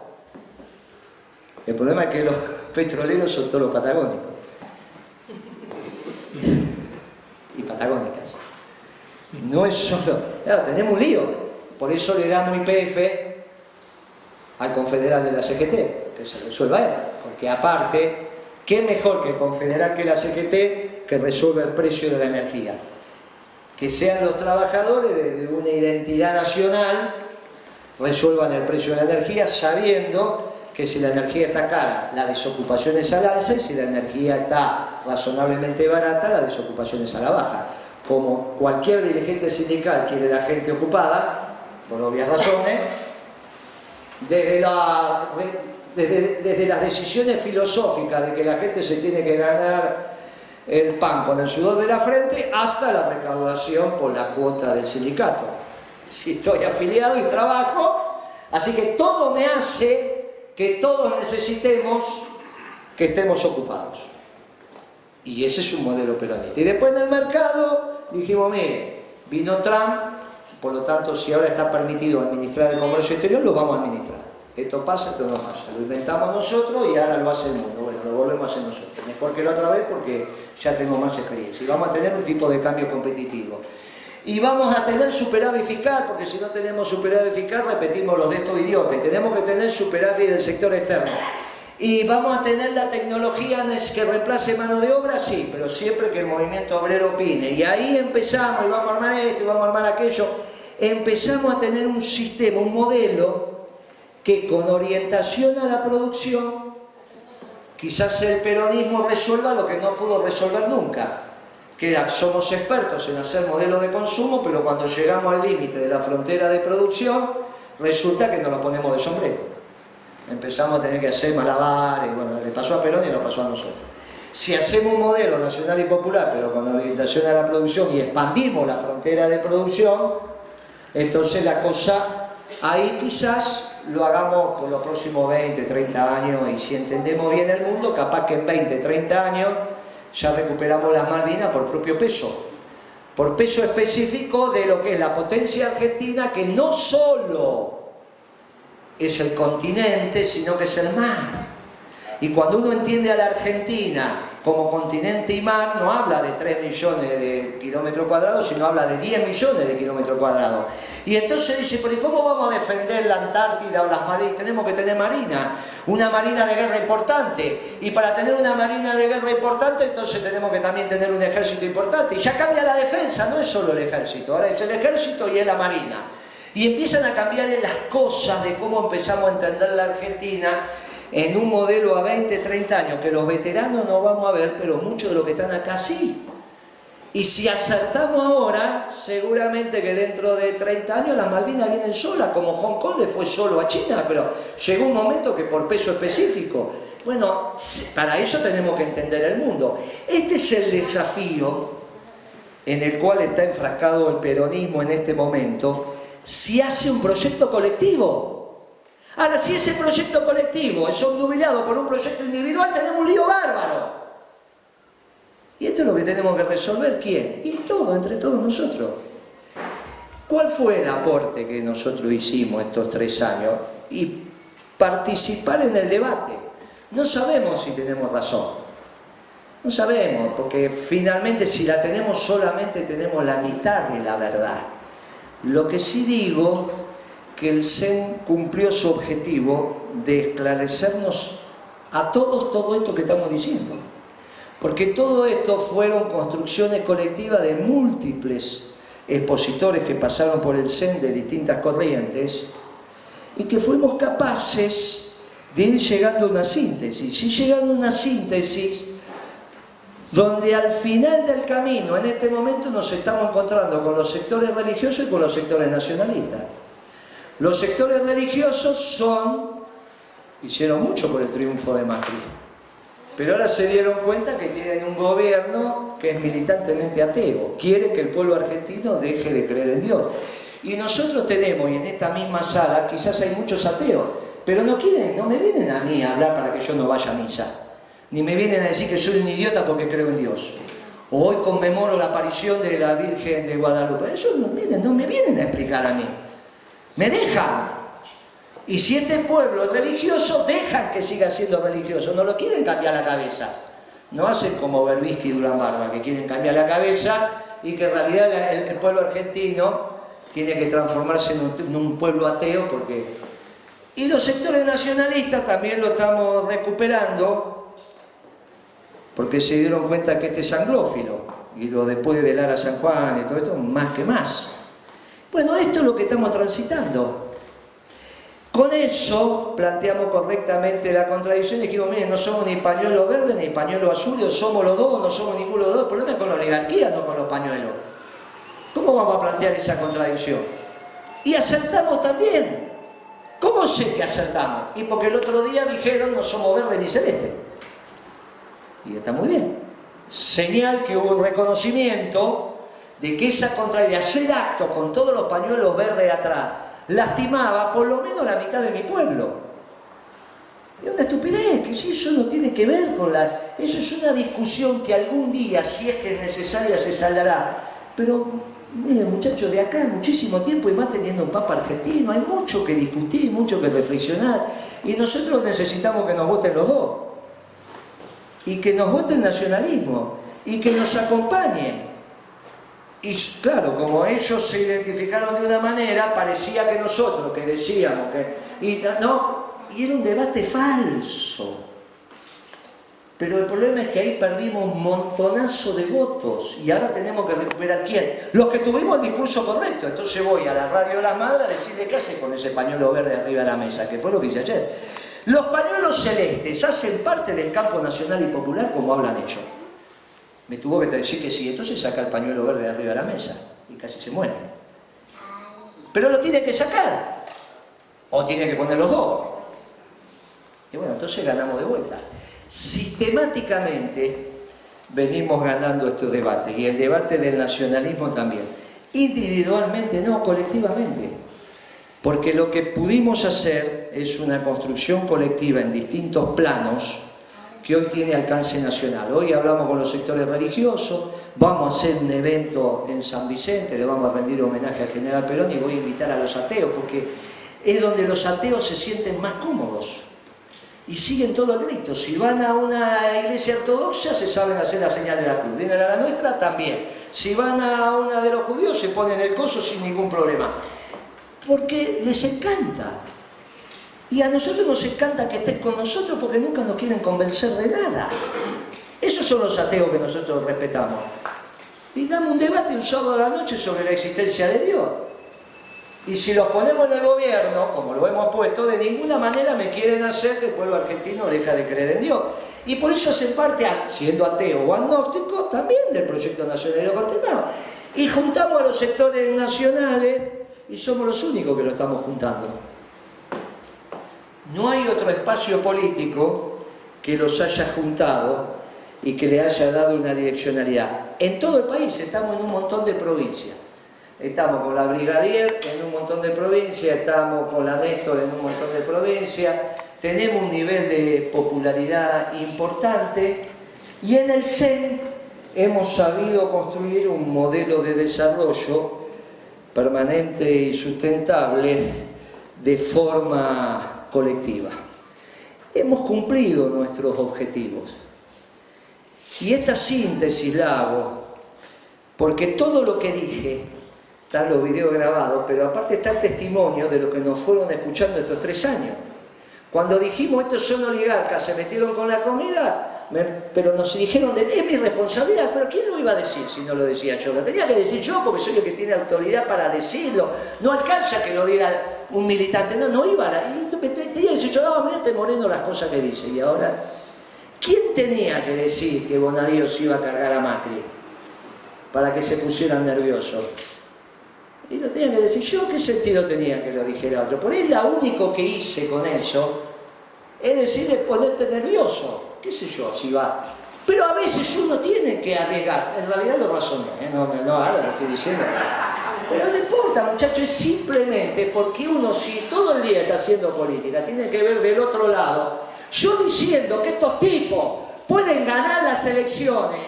El problema es que los petroleros son todos los patagónicos. Y patagónicas. No es solo... Claro, tenemos un lío. Por eso le damos YPF al confederal de la CGT, que se resuelva él. Porque aparte, ¿qué mejor que el confederal que la CGT que resuelva el precio de la energía? Que sean los trabajadores de una identidad nacional resuelvan el precio de la energía, sabiendo que si la energía está cara, la desocupación es al alza, y si la energía está razonablemente barata, la desocupación es a la baja. Como cualquier dirigente sindical quiere la gente ocupada, por obvias razones, desde las decisiones filosóficas de que la gente se tiene que ganar el pan con el sudor de la frente, hasta la recaudación por la cuota del sindicato. Si estoy afiliado y trabajo, así que todo me hace que todos necesitemos que estemos ocupados. Y ese es un modelo peronista. Y después en el mercado dijimos, mire, vino Trump, por lo tanto si ahora está permitido administrar el comercio exterior, lo vamos a administrar. Esto pasa, esto no pasa. Lo inventamos nosotros y ahora lo hace el mundo. Bueno, lo volvemos a hacer nosotros. Mejor que la otra vez porque ya tengo más experiencia. Y vamos a tener un tipo de cambio competitivo. Y vamos a tener superávit fiscal, porque si no tenemos superávit fiscal repetimos los de estos idiotas. Tenemos que tener superávit del sector externo. Y vamos a tener la tecnología que reemplace mano de obra, sí, pero siempre que el movimiento obrero opine. Y ahí empezamos, y vamos a armar esto, y vamos a armar aquello. Empezamos a tener un sistema, un modelo, que con orientación a la producción, quizás el peronismo resuelva lo que no pudo resolver nunca. Que era, somos expertos en hacer modelos de consumo, pero cuando llegamos al límite de la frontera de producción, resulta que nos lo ponemos de sombrero. Empezamos a tener que hacer malabares, bueno, le pasó a Perón y lo pasó a nosotros. Si hacemos un modelo nacional y popular, pero con orientación a la producción y expandimos la frontera de producción, entonces la cosa, ahí quizás lo hagamos por los próximos 20, 30 años, y si entendemos bien el mundo, capaz que en 20, 30 años ya recuperamos las Malvinas por propio peso, por peso específico de lo que es la potencia argentina, que no solo es el continente, sino que es el mar. Y cuando uno entiende a la Argentina como continente y mar, no habla de 3 millones de kilómetros cuadrados, sino habla de 10 millones de kilómetros cuadrados. Y entonces dice, pero ¿y cómo vamos a defender la Antártida o las marinas? Tenemos que tener marina, una marina de guerra importante. Y para tener una marina de guerra importante, entonces tenemos que también tener un ejército importante. Y ya cambia la defensa, no es solo el ejército, ahora es el ejército y es la marina. Y empiezan a cambiar en las cosas de cómo empezamos a entender la Argentina en un modelo a 20, 30 años, que los veteranos no vamos a ver, pero muchos de los que están acá sí. Y si acertamos ahora, seguramente que dentro de 30 años las Malvinas vienen solas, como Hong Kong le fue solo a China, pero llegó un momento que por peso específico, Bueno, para eso tenemos que entender el mundo. Este es el desafío en el cual está enfrascado el peronismo en este momento, si hace un proyecto colectivo. Ahora, si ese proyecto colectivo es obnubilado por un proyecto individual, tenemos un lío bárbaro. Y esto es lo que tenemos que resolver, ¿quién? Y todo, entre todos nosotros. ¿Cuál fue el aporte que nosotros hicimos estos 3 años? Y participar en el debate. No sabemos si tenemos razón. No sabemos, porque finalmente si la tenemos solamente tenemos la mitad de la verdad. Lo que sí digo, que el CEN cumplió su objetivo de esclarecernos a todos todo esto que estamos diciendo. Porque todo esto fueron construcciones colectivas de múltiples expositores que pasaron por el CEN de distintas corrientes y que fuimos capaces de ir llegando a una síntesis. Y llegando a una síntesis donde al final del camino, en este momento, nos estamos encontrando con los sectores religiosos y con los sectores nacionalistas. Los sectores religiosos hicieron mucho por el triunfo de Macri, pero ahora se dieron cuenta que tienen un gobierno que es militantemente ateo, quiere que el pueblo argentino deje de creer en Dios. Y nosotros tenemos, y en esta misma sala, quizás hay muchos ateos, pero no me vienen a mí a hablar para que yo no vaya a misa, ni me vienen a decir que soy un idiota porque creo en Dios. O hoy conmemoro la aparición de la Virgen de Guadalupe. Ellos no me vienen a explicar a mí. Me dejan. Y si este pueblo es religioso, dejan que siga siendo religioso. No lo quieren cambiar la cabeza. No hacen como Berbisky y Durán Barba, que quieren cambiar la cabeza y que en realidad el pueblo argentino tiene que transformarse en un pueblo ateo porque... Y los sectores nacionalistas también lo estamos recuperando porque se dieron cuenta que este es anglófilo y lo después de Lara San Juan y todo esto, más que más. Bueno, esto es lo que estamos transitando. Con eso planteamos correctamente la contradicción y dijimos, miren, no somos ni pañuelo verde ni pañuelo azul, somos los dos, no somos ninguno de los dos. El problema es con la oligarquía, no con los pañuelos. ¿Cómo vamos a plantear esa contradicción? Y acertamos también. ¿Cómo sé que acertamos? Y porque el otro día dijeron, no somos verde ni celeste. Y está muy bien. Señal que hubo un reconocimiento de que esa contradicción, de hacer acto con todos los pañuelos verdes atrás, lastimaba por lo menos la mitad de mi pueblo. Es una estupidez, que si eso no tiene que ver con la... Eso es una discusión que algún día, si es que es necesaria, se saldará. Pero, miren muchachos, de acá muchísimo tiempo y más teniendo un papa argentino, hay mucho que discutir, mucho que reflexionar. Y nosotros necesitamos que nos voten los dos. Y que nos vote el nacionalismo. Y que nos acompañen. Y claro, como ellos se identificaron de una manera, parecía que nosotros, que decíamos que... Y era un debate falso. Pero el problema es que ahí perdimos un montonazo de votos. Y ahora tenemos que recuperar ¿quién? Los que tuvimos el discurso correcto. Entonces voy a la radio de la madre a decirle qué hace con ese pañuelo verde arriba de la mesa, que fue lo que hice ayer. Los pañuelos celestes hacen parte del campo nacional y popular como hablan ellos. Me tuvo que decir que sí, entonces saca el pañuelo verde de arriba de la mesa y casi se muere. Pero lo tiene que sacar, o tiene que poner los dos. Y bueno, entonces ganamos de vuelta. Sistemáticamente venimos ganando estos debates, y el debate del nacionalismo también. Individualmente, no, colectivamente. Porque lo que pudimos hacer es una construcción colectiva en distintos planos, que hoy tiene alcance nacional. Hoy hablamos con los sectores religiosos, vamos a hacer un evento en San Vicente, le vamos a rendir homenaje al general Perón y voy a invitar a los ateos, porque es donde los ateos se sienten más cómodos y siguen todo el rito. Si van a una iglesia ortodoxa se saben hacer la señal de la cruz, vienen a la nuestra también. Si van a una de los judíos se ponen el coso sin ningún problema, porque les encanta. Y a nosotros nos encanta que estén con nosotros porque nunca nos quieren convencer de nada. Esos son los ateos que nosotros respetamos. Y damos un debate un sábado a la noche sobre la existencia de Dios. Y si los ponemos en el gobierno, como lo hemos puesto, de ninguna manera me quieren hacer que el pueblo argentino deje de creer en Dios. Y por eso hacen parte, siendo ateo o agnóstico, también del proyecto nacional y lo continuamos. Y juntamos a los sectores nacionales y somos los únicos que lo estamos juntando. No hay otro espacio político que los haya juntado y que le haya dado una direccionalidad. En todo el país estamos en un montón de provincias. Estamos con la Brigadier en un montón de provincias, estamos con la Néstor en un montón de provincias, tenemos un nivel de popularidad importante y en el CEN hemos sabido construir un modelo de desarrollo permanente y sustentable de forma colectiva. Hemos cumplido nuestros objetivos. Y esta síntesis la hago porque todo lo que dije, están los videos grabados, pero aparte está el testimonio de lo que nos fueron escuchando estos 3 años. Cuando dijimos estos son oligarcas, se metieron con la comida, pero nos dijeron, es mi responsabilidad, pero ¿quién lo iba a decir si no lo decía yo? Lo tenía que decir yo porque soy el que tiene autoridad para decirlo. No alcanza que lo diga un militante, no iba a... Tenía que decir yo, mira este Moreno las cosas que dice. Y ahora, ¿quién tenía que decir que Bonadío se iba a cargar a Macri para que se pusieran nerviosos? Y lo tenía que decir yo. ¿Qué sentido tenía que lo dijera otro? Por ahí lo único que hice con eso es decirle ponerte nervioso, qué sé yo, si va. Pero a veces uno tiene que arriesgar. En realidad lo razoné, no ahora lo estoy diciendo. Pero no importa, muchachos, es simplemente porque uno, si todo el día está haciendo política, tiene que ver del otro lado. Yo diciendo que estos tipos pueden ganar las elecciones,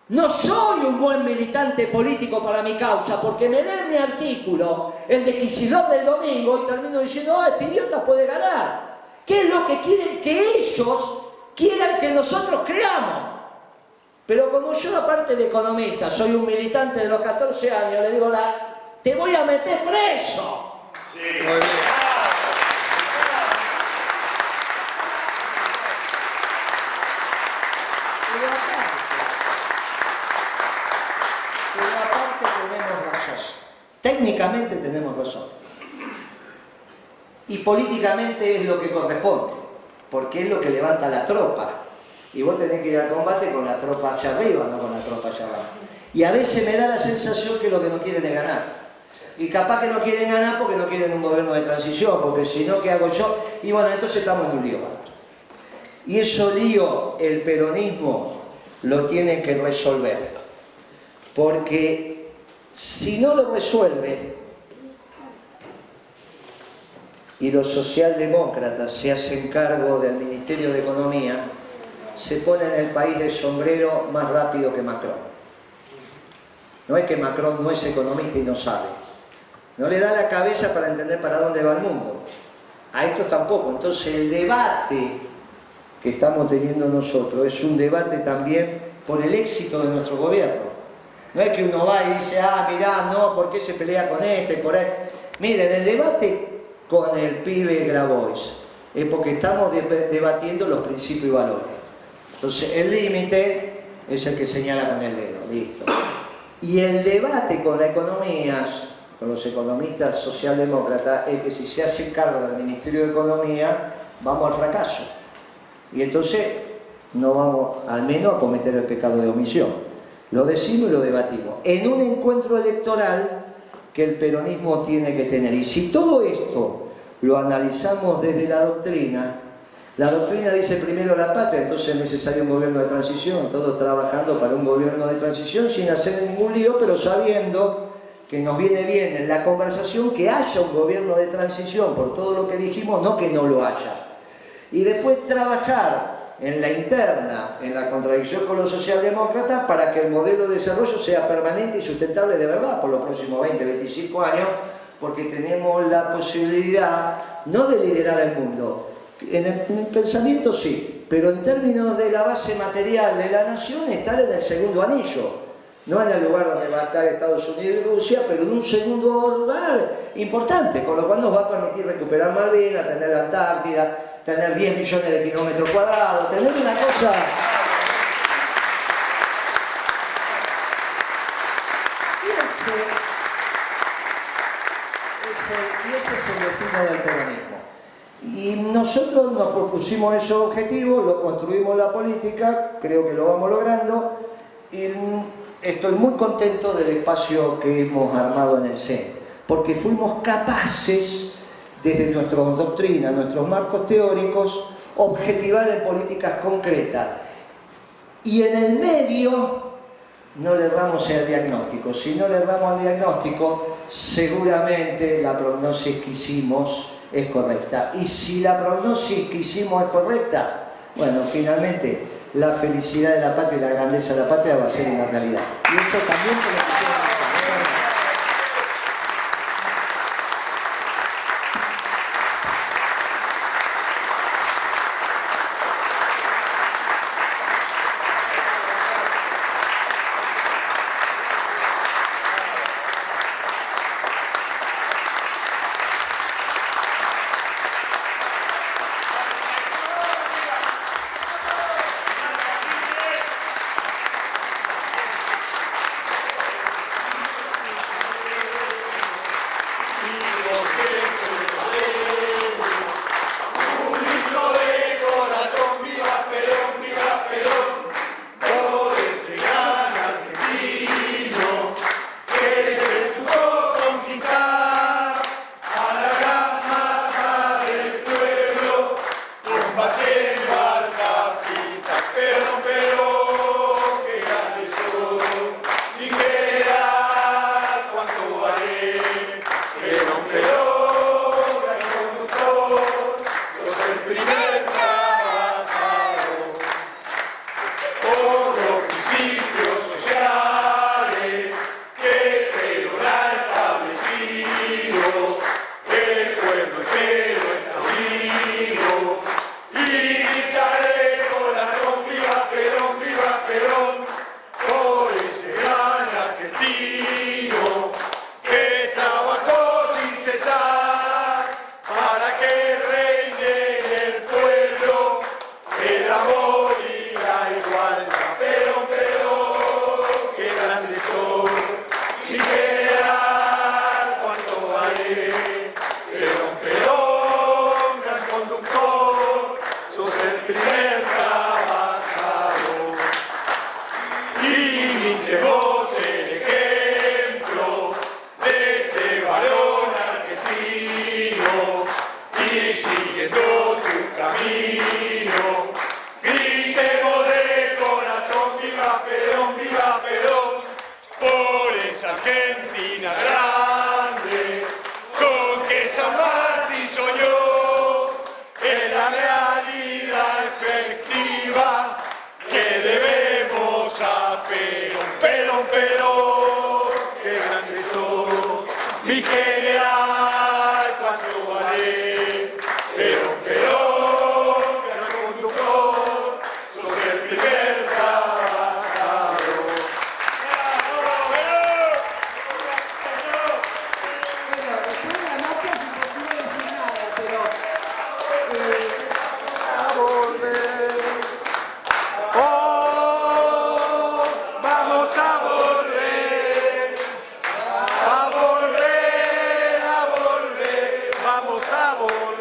no soy un buen militante político para mi causa, porque me leen mi artículo, el de Kicillof del domingo, y termino diciendo, este idiota puede ganar. ¿Qué es lo que quieren? Que ellos quieran que nosotros creamos. Pero como yo, aparte de economista, soy un militante de los 14 años, le digo, te voy a meter preso. Sí. Muy bien. Pero aparte tenemos razón. Técnicamente tenemos razón. Y políticamente es lo que corresponde, porque es lo que levanta la tropa. Y vos tenés que ir al combate con la tropa allá arriba, no con la tropa allá abajo. Y a veces me da la sensación que lo que no quieren es ganar. Y capaz que no quieren ganar porque no quieren un gobierno de transición, porque si no, ¿qué hago yo? Y bueno, entonces estamos en un lío. Y eso lío el peronismo lo tiene que resolver. Porque si no lo resuelve, y los socialdemócratas se hacen cargo del Ministerio de Economía, se ponen el país de sombrero más rápido que Macron. No es que Macron no es economista y no sabe. No le da la cabeza para entender para dónde va el mundo. A estos tampoco. Entonces el debate que estamos teniendo nosotros es un debate también por el éxito de nuestro gobierno. No es que uno va y dice, mirá, no, ¿por qué se pelea con este? Por ahí. Miren, el debate con el pibe Grabois es porque estamos debatiendo los principios y valores. Entonces el límite es el que señala con el dedo, listo. Y el debate con la economía, con los economistas socialdemócratas, es que si se hace cargo del Ministerio de Economía, vamos al fracaso. Y entonces no vamos al menos a cometer el pecado de omisión. Lo decimos y lo debatimos. En un encuentro electoral que el peronismo tiene que tener. Y si todo esto lo analizamos desde la doctrina dice primero la patria, entonces es necesario un gobierno de transición, todos trabajando para un gobierno de transición sin hacer ningún lío, pero sabiendo que nos viene bien en la conversación que haya un gobierno de transición por todo lo que dijimos, no que no lo haya. Y después trabajar en la interna, en la contradicción con los socialdemócratas, para que el modelo de desarrollo sea permanente y sustentable de verdad por los próximos 20, 25 años, porque tenemos la posibilidad no de liderar el mundo. En el pensamiento sí, pero en términos de la base material de la nación, estar en el segundo anillo. No en el lugar donde va a estar Estados Unidos y Rusia, pero en un segundo lugar importante, con lo cual nos va a permitir recuperar Malvinas, tener la Antártida, tener 10 millones de kilómetros cuadrados, tener una cosa... Y ese es el destino del peronismo. Y nosotros nos propusimos esos objetivos, lo construimos en la política, creo que lo vamos logrando, y estoy muy contento del espacio que hemos armado en el CEN, porque fuimos capaces, desde nuestras doctrinas, nuestros marcos teóricos, objetivar en políticas concretas. Y en el medio no le damos el diagnóstico. Si no le damos el diagnóstico, seguramente la prognosis que hicimos es correcta. Y si la prognosis que hicimos es correcta, bueno, finalmente la felicidad de la patria y la grandeza de la patria va a ser una realidad. Y eso también se lo quisiera hacer. Argentina grande, con que San Martín soñó, es la realidad efectiva que debemos a Perón, que grande sos, mi general, cuánto vale, Perón, gran conductor, sos el primer trabajador. Vamos a volver.